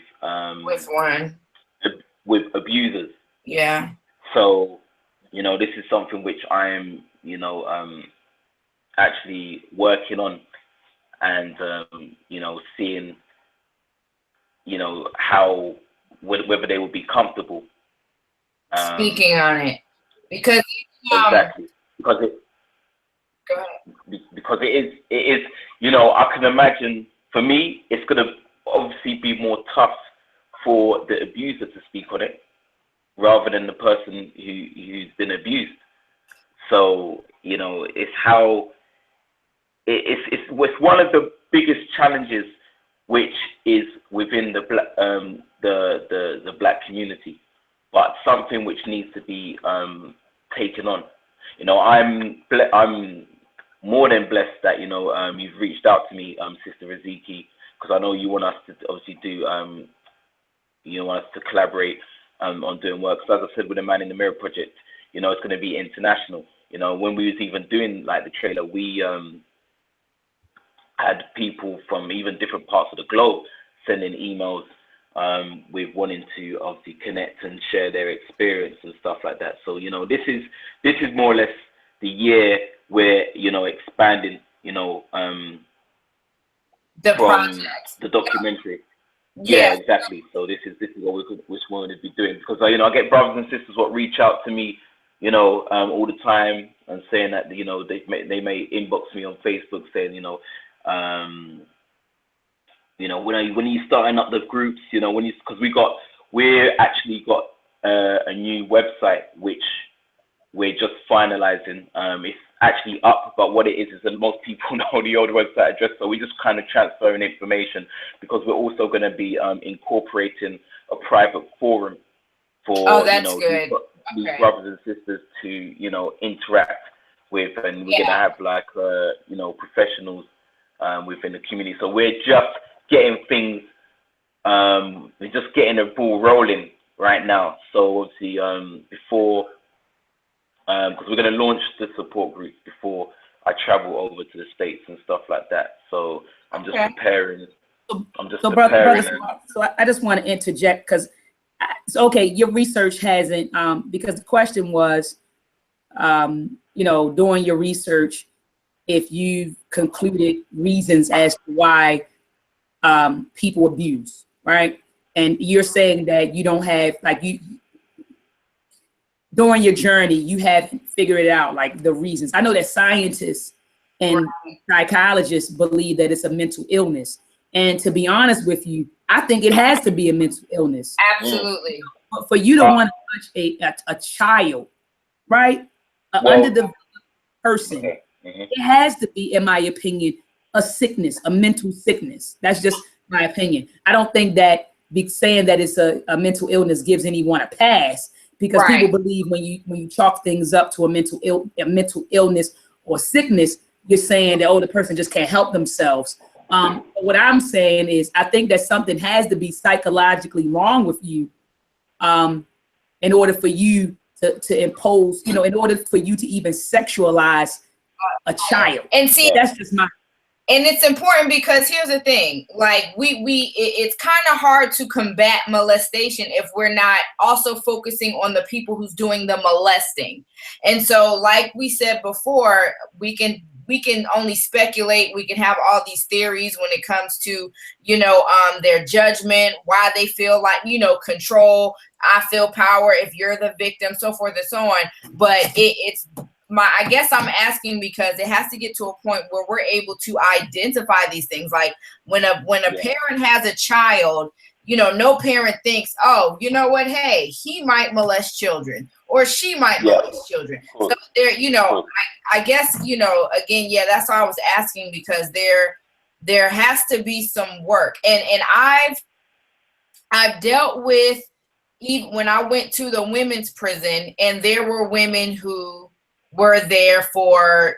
abusers. Yeah. So, you know, this is something which I am, you know, actually working on, and you know, seeing, you know, how whether they would be comfortable speaking on it, because exactly, because it. Go ahead. Because it is, you know, I can imagine, for me, it's going to obviously be more tough for the abuser to speak on it rather than the person who's been abused. So, you know, it's how it's one of the biggest challenges which is within the black community, but something which needs to be taken on. You know, I'm more than blessed that, you know, you've reached out to me, Sister Riziki, because I know you want us to obviously do, you want us to collaborate on doing work. So as I said, with the Man in the Mirror project, you know, it's going to be international. You know, when we was even doing like the trailer, we had people from even different parts of the globe sending emails with wanting to obviously connect and share their experience and stuff like that. So, you know, this is more or less the year where, you know, expanding, you know, the from project, the documentary. Yeah, exactly. So this is what we're going to be doing, because, you know, I get brothers and sisters what reach out to me, you know, all the time, and saying that, you know, they may inbox me on Facebook saying, you know, when are you starting up the groups, you know, because we're actually got a new website which we're just finalizing. It's actually up, but what it is that most people know the old website address, so we're just kind of transferring information, because we're also going to be incorporating a private forum for these brothers and sisters to, you know, interact with, and we're going to have like you know, professionals within the community. So we're just getting things, we're just getting the ball rolling right now. So obviously before, because we're going to launch the support group before I travel over to the States and stuff like that. So I'm just preparing. Brother, so I just want to interject, because okay, your research hasn't, because the question was, you know, doing your research, if you've concluded reasons as to why people abuse, right? And you're saying that you don't have, like, during your journey, you haven't figured it out, like the reasons. I know that scientists and psychologists believe that it's a mental illness. And to be honest with you, I think it has to be a mental illness. Absolutely. But for you to want to touch a child, right? Underdeveloped person, it has to be, in my opinion, a sickness, a mental sickness. That's just my opinion. I don't think that saying that it's a mental illness gives anyone a pass, because people believe when you chalk things up to a mental illness or sickness, you're saying that, oh, the person just can't help themselves. What I'm saying is, I think that something has to be psychologically wrong with you, in order for you to impose, you know, in order for you to even sexualize a child. And see, that's just my. And it's important, because here's the thing, like it's kind of hard to combat molestation if we're not also focusing on the people who's doing the molesting. And so, like we said before, we can only speculate. We can have all these theories when it comes to, you know, their judgment, why they feel like, you know, control. I feel power if you're the victim, so forth and so on. But it's I guess I'm asking because it has to get to a point where we're able to identify these things. Like when a parent has a child, you know, no parent thinks, oh, you know what, hey, he might molest children or she might molest children. So there, you know, I guess, you know, again, yeah, that's why I was asking, because there has to be some work. And I've dealt with, even when I went to the women's prison, and there were women who were there for,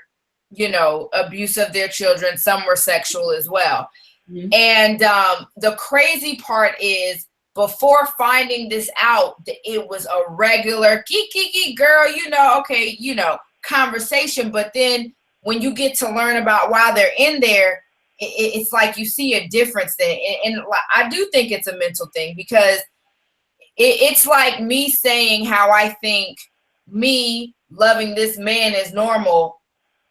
you know, abuse of their children. Some were sexual as well. Mm-hmm. And the crazy part is, before finding this out, it was a regular kiki girl, you know, okay, you know, conversation. But then when you get to learn about why they're in there, it's like you see a difference then. And I do think it's a mental thing, because it's like me saying how I think me loving this man is normal.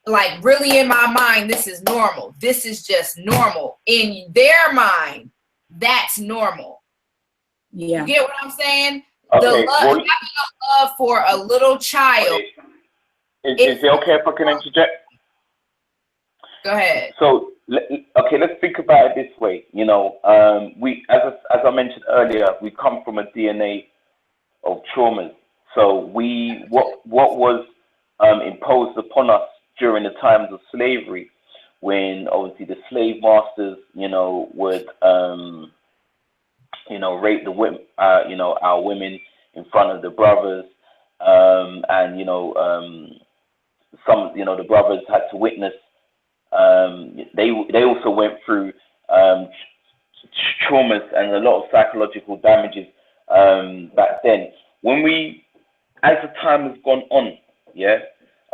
Like, really, in my mind, this is normal. This is just normal. In their mind, that's normal. Yeah. You get what I'm saying? Okay. Having a love for a little child. Is it okay if I can interject? Go ahead. So, okay, let's think about it this way. You know, we, as I mentioned earlier, we come from a DNA of traumas. So what was imposed upon us during the times of slavery, when obviously the slave masters, you know, would, you know, rape the women, you know, our women in front of the brothers, and you know, some, you know, the brothers had to witness. They also went through traumas and a lot of psychological damages back then. When as the time has gone on, yeah,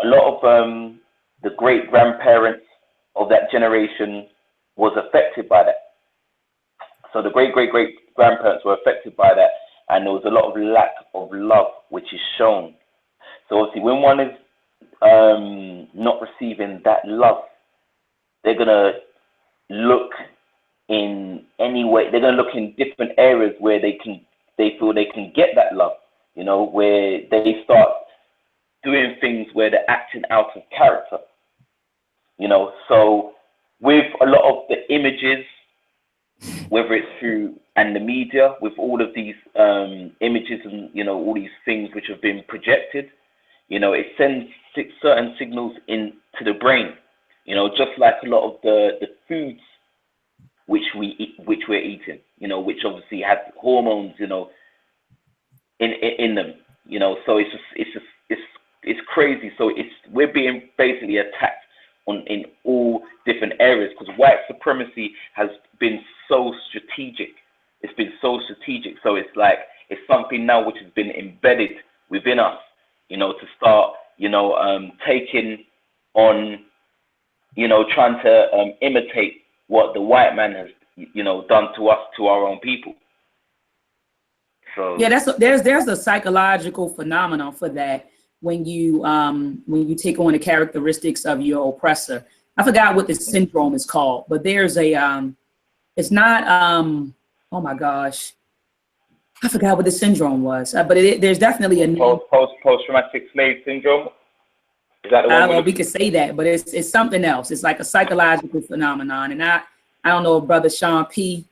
a lot of the great grandparents of that generation was affected by that. So the great grandparents were affected by that, and there was a lot of lack of love which is shown. So obviously, when one is not receiving that love, they're gonna look in any way. They're gonna look in different areas where they feel they can get that love. You know, where they start doing things where they're acting out of character. You know, so with a lot of the images, whether it's through and the media, with all of these images and, you know, all these things which have been projected, you know, it sends certain signals into the brain. You know, just like a lot of the foods which we're eating, you know, which obviously have hormones, you know, in them, you know. So it's crazy. So we're being basically attacked in all different areas, because white supremacy has been so strategic. It's been so strategic. So it's like, it's something now which has been embedded within us, you know, to start, you know, taking on, you know, trying to imitate what the white man has, you know, done to us, to our own people. So yeah, there's a psychological phenomenon for that. When you take on the characteristics of your oppressor. I forgot what this syndrome is called, but there's a it's not oh my gosh, I forgot what the syndrome was, but there's definitely a post-traumatic slave syndrome. Is that the one? Well, we could say that, but it's something else. It's like a psychological phenomenon, and I don't know if Brother Sean P.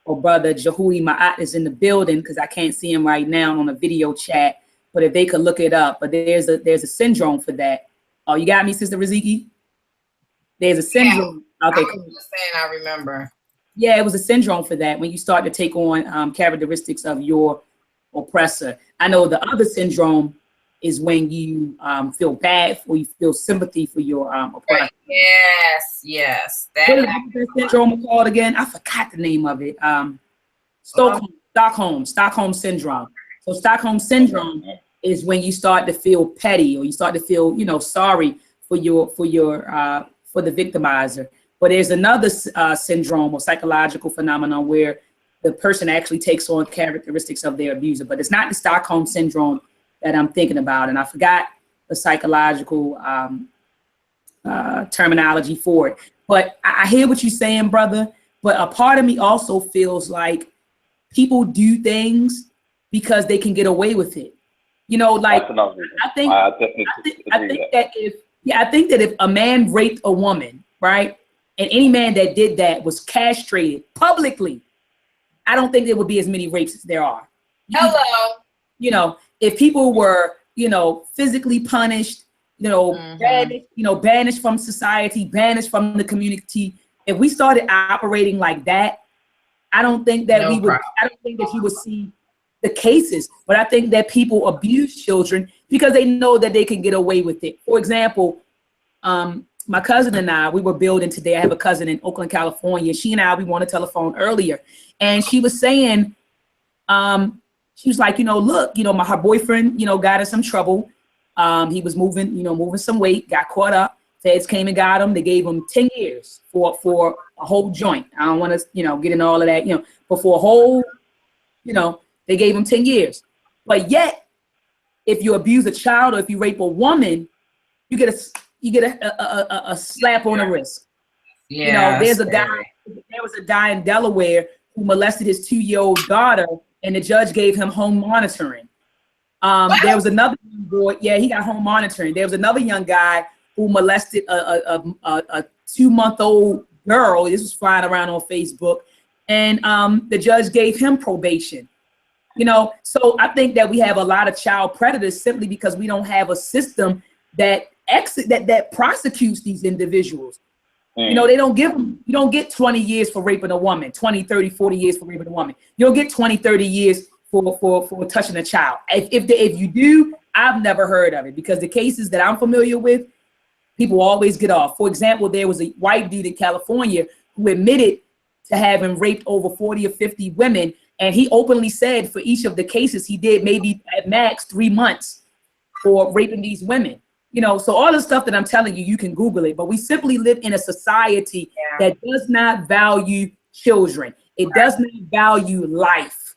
or Brother Jahudi Ma'at is in the building, because I can't see him right now on the video chat. But if they could look it up, but there's a syndrome for that. Oh, you got me, Sister Raziki? There's a syndrome. Yeah, okay, cool. Just saying, I remember. Yeah, it was a syndrome for that, when you start to take on characteristics of your oppressor. I know the other syndrome is when you feel bad, or you feel sympathy for your oppressor. Right. Yes. What is that syndrome called again? I forgot the name of it. Stockholm syndrome. So Stockholm syndrome is when you start to feel petty, or you start to feel, you know, sorry for the victimizer. But there's another syndrome or psychological phenomenon where the person actually takes on characteristics of their abuser. But it's not the Stockholm syndrome that I'm thinking about, and I forgot the psychological terminology for it. But I hear what you're saying, brother. But a part of me also feels like people do things because they can get away with it. You know, like That's another reason. I think I definitely agree with that. I think that if a man raped a woman, right, and any man that did that was castrated publicly, I don't think there would be as many rapes as there are. Hello. You know, if people were, you know, physically punished, you know, banished from society, banished from the community, if we started operating like that, I don't think that I don't think that you would see the cases, but I think that people abuse children because they know that they can get away with it. For example, my cousin and I, we were building today. I have a cousin in Oakland, California. She and I, we were on the telephone earlier, and she was saying, she was like, you know, look, you know, her boyfriend, you know, got in some trouble. He was moving some weight, got caught up. Feds came and got him. They gave him 10 years for a whole joint. I don't want to, you know, get into all of that, you know, but for a whole, you know, they gave him 10 years. But yet, if you abuse a child or if you rape a woman, you get a slap on the wrist. Yeah, you know, there was a guy in Delaware who molested his 2-year-old daughter, and the judge gave him home monitoring. There was another young boy, he got home monitoring. There was another young guy who molested a 2-month-old girl. This was flying around on Facebook, and the judge gave him probation. You know, so I think that we have a lot of child predators simply because we don't have a system that prosecutes these individuals. You know, they don't give them, you don't get 20 years for raping a woman, 20, 30, 40 years for raping a woman. You don't get 20, 30 years for touching a child. If you do, I've never heard of it because the cases that I'm familiar with, people always get off. For example, there was a white dude in California who admitted to having raped over 40 or 50 women. And he openly said for each of the cases, he did maybe at max 3 months for raping these women. You know, so all the stuff that I'm telling you, you can Google it, but we simply live in a society that does not value children. It does not value life.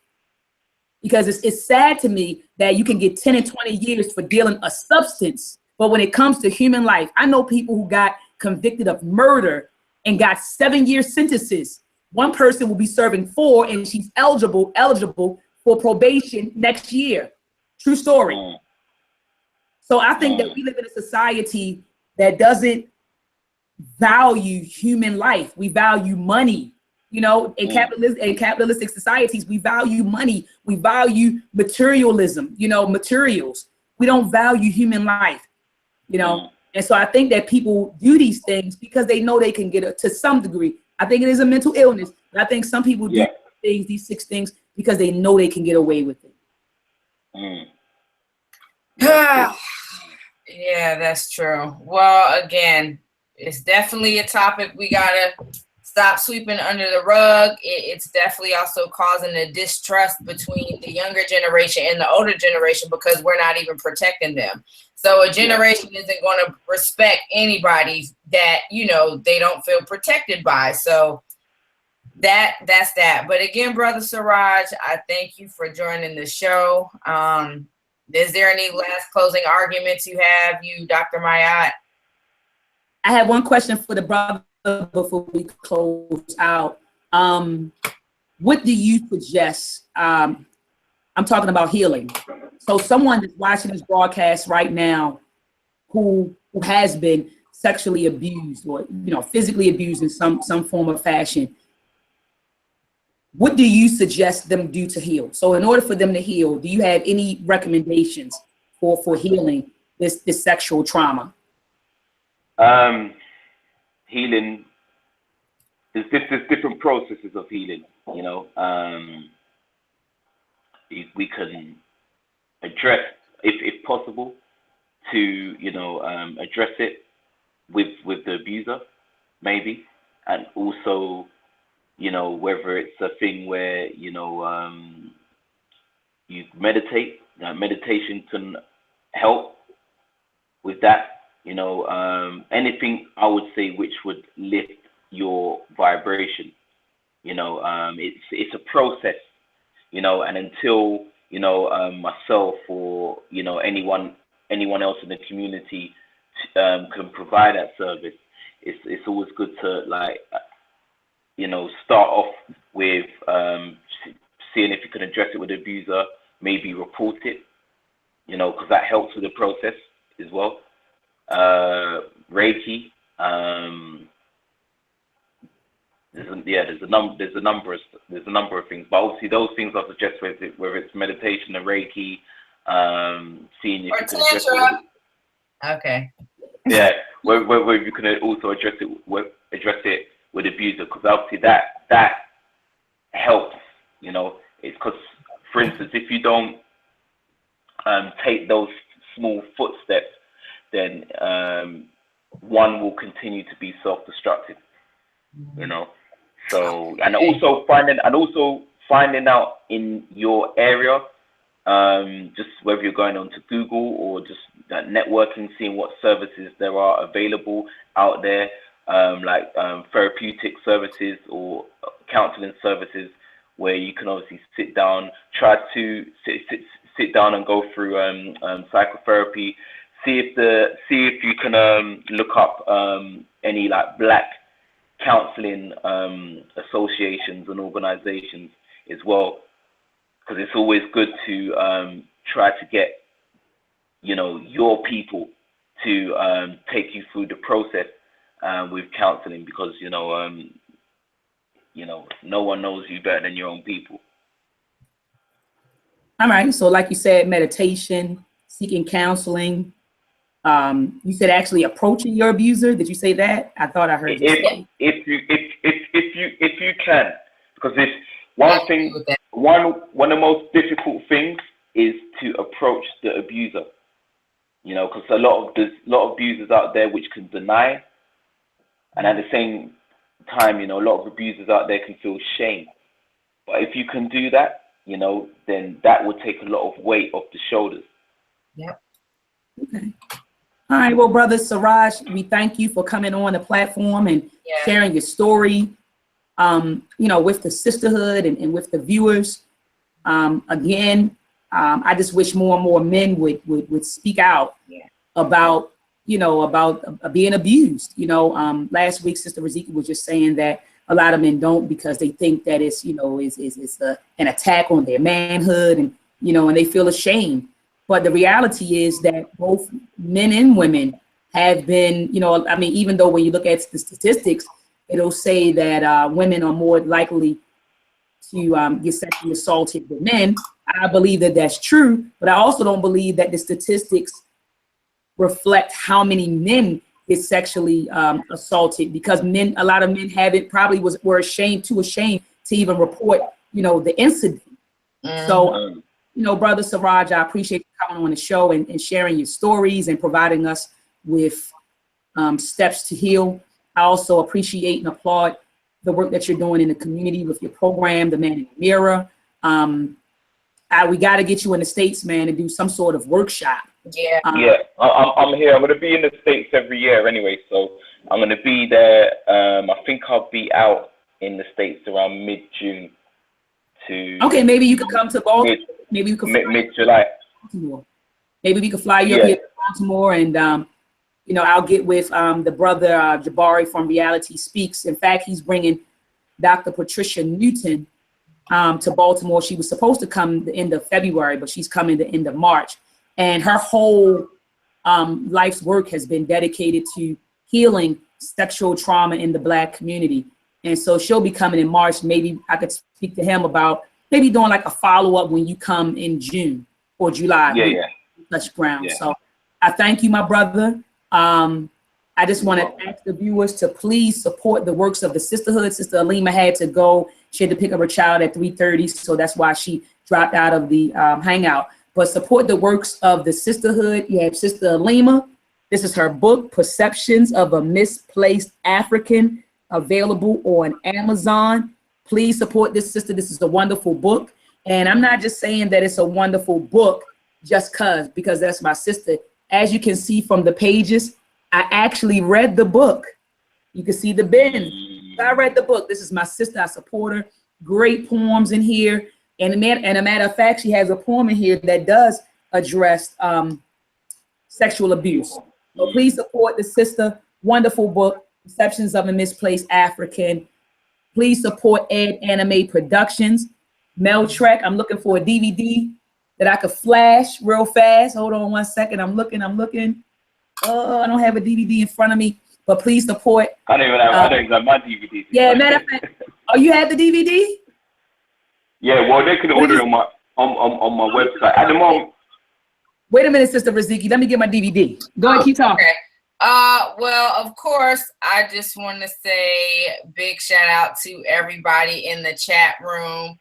Because it's sad to me that you can get 10 and 20 years for dealing a substance, but when it comes to human life, I know people who got convicted of murder and got 7-year sentences. One person will be serving 4 and she's eligible for probation next year. True story. So I think that we live in a society that doesn't value human life. We value money. You know, in capitalistic societies, we value money. We value materialism, you know, materials. We don't value human life, you know. And so I think that people do these things because they know they can get it to some degree. I think it is a mental illness. But I think some people do these 6 things because they know they can get away with it. Yeah, that's true. Well, again, it's definitely a topic we gotta stop sweeping under the rug. It's definitely also causing a distrust between the younger generation and the older generation because we're not even protecting them. So a generation isn't going to respect anybody that, you know, they don't feel protected by. So that's that. But again, Brother Siraj, I thank you for joining the show. Is there any last closing arguments you have, Dr. Mayat? I have one question for the brother before we close out. What do you suggest? I'm talking about healing. So someone that's watching this broadcast right now who has been sexually abused or, you know, physically abused in some form or fashion, what do you suggest them do to heal? So in order for them to heal, do you have any recommendations for healing this sexual trauma? Healing, there's different processes of healing, you know. We can address, if possible, to, you know, address it with the abuser, maybe, and also, you know, whether it's a thing where, you know, you meditate. Meditation can help with that. You know, anything I would say which would lift your vibration. You know, it's a process. You know, and until, you know, myself or, you know, anyone else in the community can provide that service, it's always good to, like, you know, start off with seeing if you can address it with the abuser, maybe report it, you know, because that helps with the process as well. Reiki. There's a number of things, but obviously those things I suggest, whether it's meditation and Reiki, seeing if you can address it. Okay. Yeah, whether you can also address it with abuser, because obviously that helps. You know, it's because, for instance, if you don't take those small footsteps, then one will continue to be self-destructive. You know, so and also finding out in your area, just whether you're going onto Google or just networking, seeing what services there are available out there, like therapeutic services or counseling services, where you can obviously sit down, try to sit down and go through psychotherapy. See if you can look up any like Black counseling associations and organizations as well, because it's always good to try to get, you know, your people to take you through the process with counseling, because you know, no one knows you better than your own people. All right, so like you said, meditation, seeking counseling. You said actually approaching your abuser. Did you say that? I thought I heard you say. If you can, because it's one thing. One of the most difficult things is to approach the abuser. You know, because a lot of abusers out there which can deny, and at the same time, you know, a lot of abusers out there can feel shame. But if you can do that, you know, then that will take a lot of weight off the shoulders. Yep. Okay. All right, well, Brother Siraj, we thank you for coming on the platform and sharing your story, you know, with the sisterhood and with the viewers. Again, I just wish more and more men would speak out about, you know, about being abused. You know, last week, Sister Riziki was just saying that a lot of men don't, because they think that it's, you know, it's an attack on their manhood, and, you know, and they feel ashamed. But the reality is that both men and women have been, you know, I mean, even though when you look at the statistics, it'll say that women are more likely to get sexually assaulted than men. I believe that that's true, but I also don't believe that the statistics reflect how many men get sexually assaulted, because a lot of men were ashamed to even report, you know, the incident. So, you know, Brother Siraj, I appreciate you coming on the show and sharing your stories and providing us with steps to heal. I also appreciate and applaud the work that you're doing in the community with your program, The Man in the Mirror. We got to get you in the States, man, and do some sort of workshop. Yeah. I'm here. I'm going to be in the States every year anyway, so I'm going to be there. I think I'll be out in the States around mid-June. Okay, maybe you could come to Baltimore. Maybe you could mid-July. Maybe we could fly you up here to Baltimore, and you know, I'll get with the brother Jabari from Reality Speaks. In fact, he's bringing Dr. Patricia Newton to Baltimore. She was supposed to come the end of February, but she's coming the end of March. And her whole life's work has been dedicated to healing sexual trauma in the Black community. And so she'll be coming in March. Maybe I could speak to him about maybe doing like a follow-up when you come in June or July. Touch ground. So I thank you, my brother. I just want to ask the viewers to please support the works of the sisterhood. Sister Alima had to go. She had to pick up her child at 3:30, so that's why she dropped out of the hangout. But support the works of the sisterhood. You have Sister Alima. This is her book, Perceptions of a Misplaced African, available on Amazon. Please support this sister. This is a wonderful book. And I'm not just saying that it's a wonderful book just because that's my sister. As you can see from the pages, I actually read the book. You can see the bin. I read the book. This is my sister. I support her. Great poems in here. And a matter of fact, she has a poem in here that does address sexual abuse. So please support the sister. Wonderful book, Perceptions of a Misplaced African. Please support Ed Anime Productions. Mel Trek, I'm looking for a DVD that I could flash real fast. Hold on one second. I'm looking. Oh, I don't have a DVD in front of me, but please support. I don't even have my DVD. Yeah, matter of fact. Oh, you have the DVD? Yeah, well, they can order it on my website. At the moment. Wait a minute, Sister Riziki. Let me get my DVD. Go ahead, keep talking. Okay. Well, of course, I just want to say big shout out to everybody in the chat room.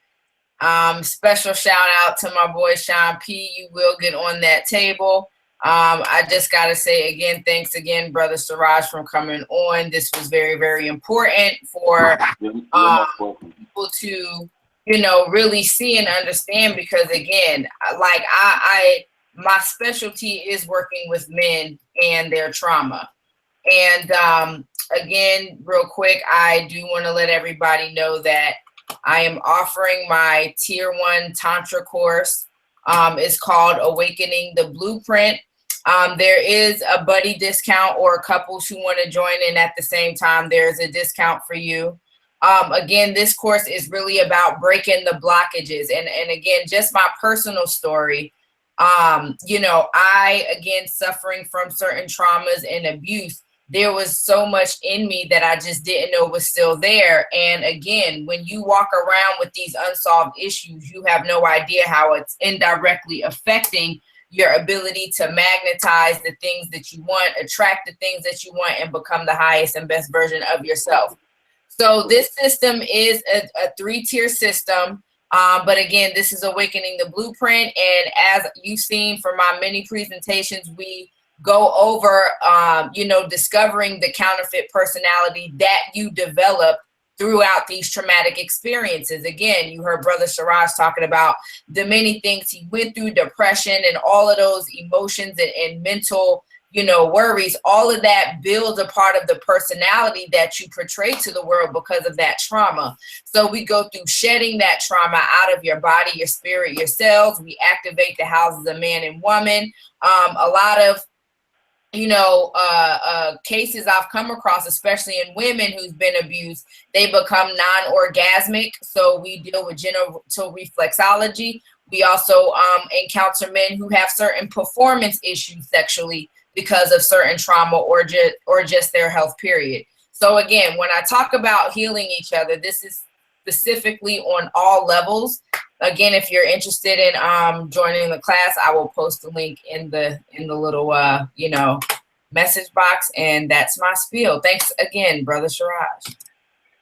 Special shout out to my boy Sean P. You will get on that table. I just got to say again, thanks again, Brother Siraj, for coming on. This was very, very important for people to, really see and understand, because again, like my specialty is working with men and their trauma. And again, real quick, I do want to let everybody know that I am offering my Tier 1 Tantra course. It's called Awakening the Blueprint. There is a buddy discount, or couples who want to join in at the same time. There's a discount for you. Again, this course is really about breaking the blockages. And again, just my personal story. I, again, suffering from certain traumas and abuse, there was so much in me that I just didn't know was still there. And again, when you walk around with these unsolved issues, you have no idea how it's indirectly affecting your ability to magnetize the things that you want, attract the things that you want, and become the highest and best version of yourself. So this system is a 3-tier system. But again, this is Awakening the Blueprint. And as you've seen from my many presentations, we go over, discovering the counterfeit personality that you develop throughout these traumatic experiences. Again, you heard Brother Siraj talking about the many things he went through, depression and all of those emotions and mental, worries. All of that builds a part of the personality that you portray to the world because of that trauma. So we go through shedding that trauma out of your body, your spirit, your cells. We activate the houses of man and woman. A lot of cases I've come across, especially in women who's been abused, they become non-orgasmic. So we deal with genital reflexology. We also encounter men who have certain performance issues sexually because of certain trauma or just their health period. So again, when I talk about healing each other, this is specifically on all levels. Again, if you're interested in joining the class, I will post the link in the little message box, and that's my spiel. Thanks again, Brother Siraj.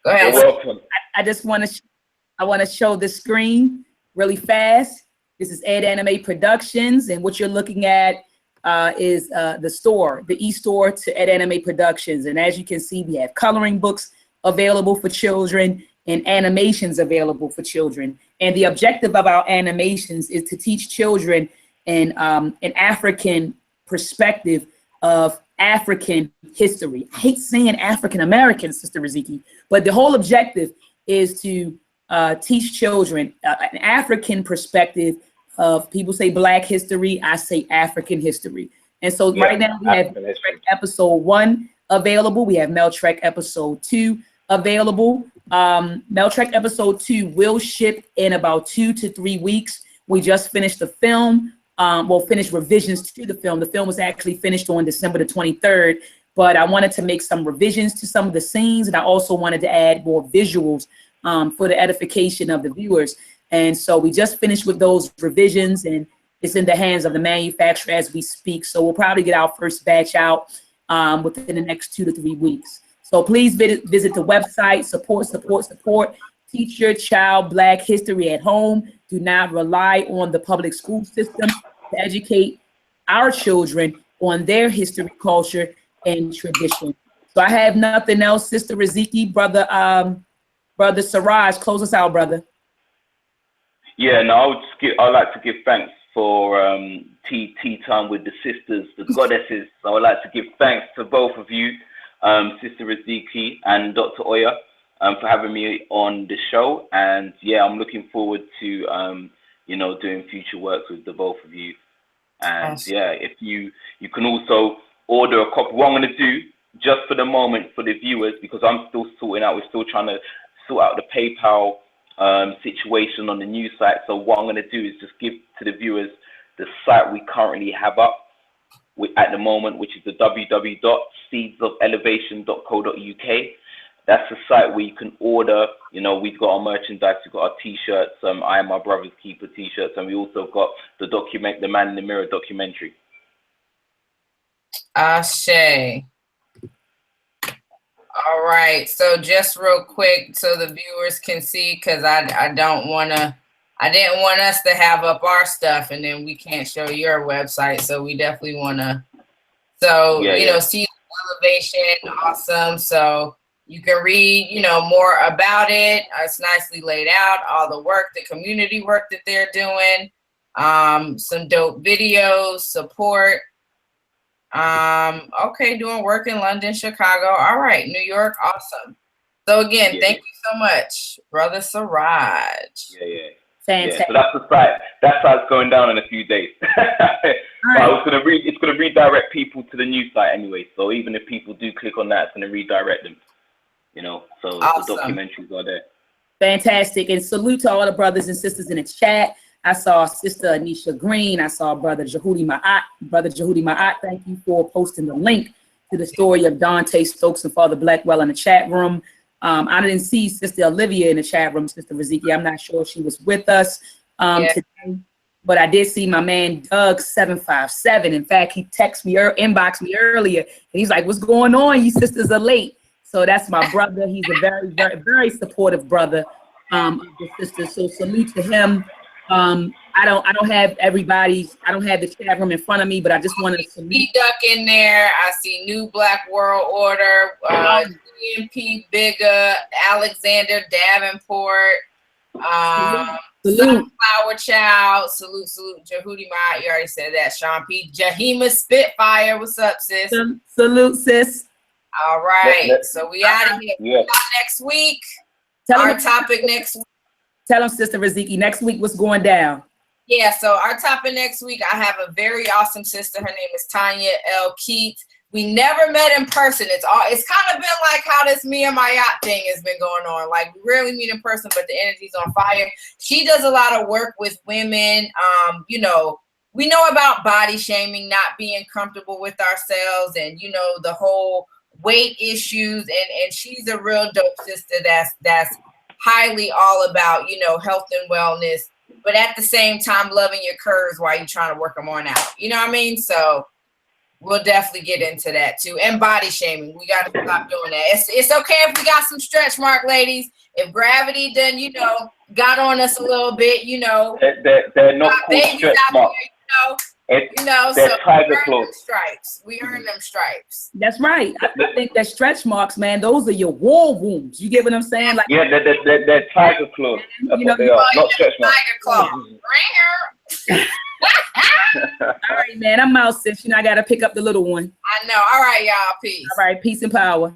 Go ahead. You're welcome. I want to show the screen really fast. This is Ed Anime Productions, and what you're looking at is the store, the e-store to Ed Anime Productions. And as you can see, we have coloring books available for children and animations available for children. And the objective of our animations is to teach children an African perspective of African history. I hate saying African American, Sister Riziki, but the whole objective is to teach children an African perspective of, people say Black history, I say African history. And so right now we have Meltrek episode 1 available. We have Meltrek episode 2 available. Meltrek episode 2 will ship in about 2 to 3 weeks. We just finished the film. We'll finish revisions to the film. The film was actually finished on December the 23rd, but I wanted to make some revisions to some of the scenes, and I also wanted to add more visuals for the edification of the viewers. And so we just finished with those revisions, and it's in the hands of the manufacturer as we speak. So we'll probably get our first batch out within the next 2 to 3 weeks. So please visit the website, support. Teach your child Black history at home. Do not rely on the public school system to educate our children on their history, culture, and tradition. So I have nothing else. Sister Riziki, Brother Siraj, close us out, brother. Yeah, no, I'd like to give thanks for tea time with the sisters, the goddesses. So I'd like to give thanks to both of you, Sister Riziki and Dr. Oya, for having me on the show. And yeah, I'm looking forward to doing future works with the both of you. And awesome. Yeah, if you can also order a copy. What I'm going to do, just for the moment, for the viewers, because I'm still we're still trying to sort out the PayPal situation on the new site. So what I'm going to do is just give to the viewers the site we currently have up at the moment, which is the www.seedsofelevatio.co.uk. That's the site where you can order. You know, we've got our merchandise, we've got our t-shirts, I Am My Brother's Keeper t-shirts, and we also got the Man in the Mirror documentary. Ashe. All right, so just real quick so the viewers can see, because I didn't want us to have up our stuff and then we can't show your website, so we definitely want to, see the elevation, awesome. So you can read, more about it. It's nicely laid out, all the work, the community work that they're doing, some dope videos, support. Okay, doing work in London, Chicago. All right, New York, awesome. So again, thank you so much, Brother Siraj. Yeah. Fantastic. So that's the site. That's how it's going down in a few days. It's gonna redirect people to the new site anyway. So even if people do click on that, it's gonna redirect them. So awesome. The documentaries are there. Fantastic. And salute to all the brothers and sisters in the chat. I saw Sister Anisha Green. I saw Brother Jehudi Ma'at. Brother Jehudi Ma'at, thank you for posting the link to the story of Dante Stokes and Father Blackwell in the chat room. I didn't see Sister Olivia in the chat room, Sister Riziki. I'm not sure if she was with us today, but I did see my man Doug 757. In fact, he texted me or inboxed me earlier, and he's like, "What's going on? You sisters are late." So that's my brother. He's a very, very, very supportive brother of the sisters. So salute to him. I don't have everybody. I don't have the chat room in front of me, but I just wanted to salute. Duck in there. I see New Black World Order, GMP Bigger, Alexander Davenport, Sunflower Child, salute, Jehudi Ma, you already said that, Sean P. Jahima Spitfire, what's up, sis? Salute, sis. All right, so we out of here. Yeah. Next week, Tell topic next week. Tell them, Sister Riziki, next week what's going down. Yeah, so our topic next week, I have a very awesome sister. Her name is Tanya L. Keats. We never met in person. It's kind of been like how this Me and My Yacht thing has been going on. Like, we rarely meet in person, but the energy's on fire. She does a lot of work with women. We know about body shaming, not being comfortable with ourselves, and the whole weight issues. And she's a real dope sister that's highly all about health and wellness, but at the same time loving your curves while you're trying to work them on out. You know what I mean? So we'll definitely get into that too. And body shaming, we got to stop doing that. It's okay if we got some stretch mark, ladies. If gravity done got on us a little bit, they're not called stretch marks. They're tiger claws. Stripes. We earn them stripes. That's right. I think that stretch marks, man, those are your war wounds. You get what I'm saying? Like, yeah, they're tiger claws. That's what they are, not stretch marks. Tiger claws. All right, man, I'm out, sis. I got to pick up the little one. I know. All right, y'all. Peace. All right, peace and power.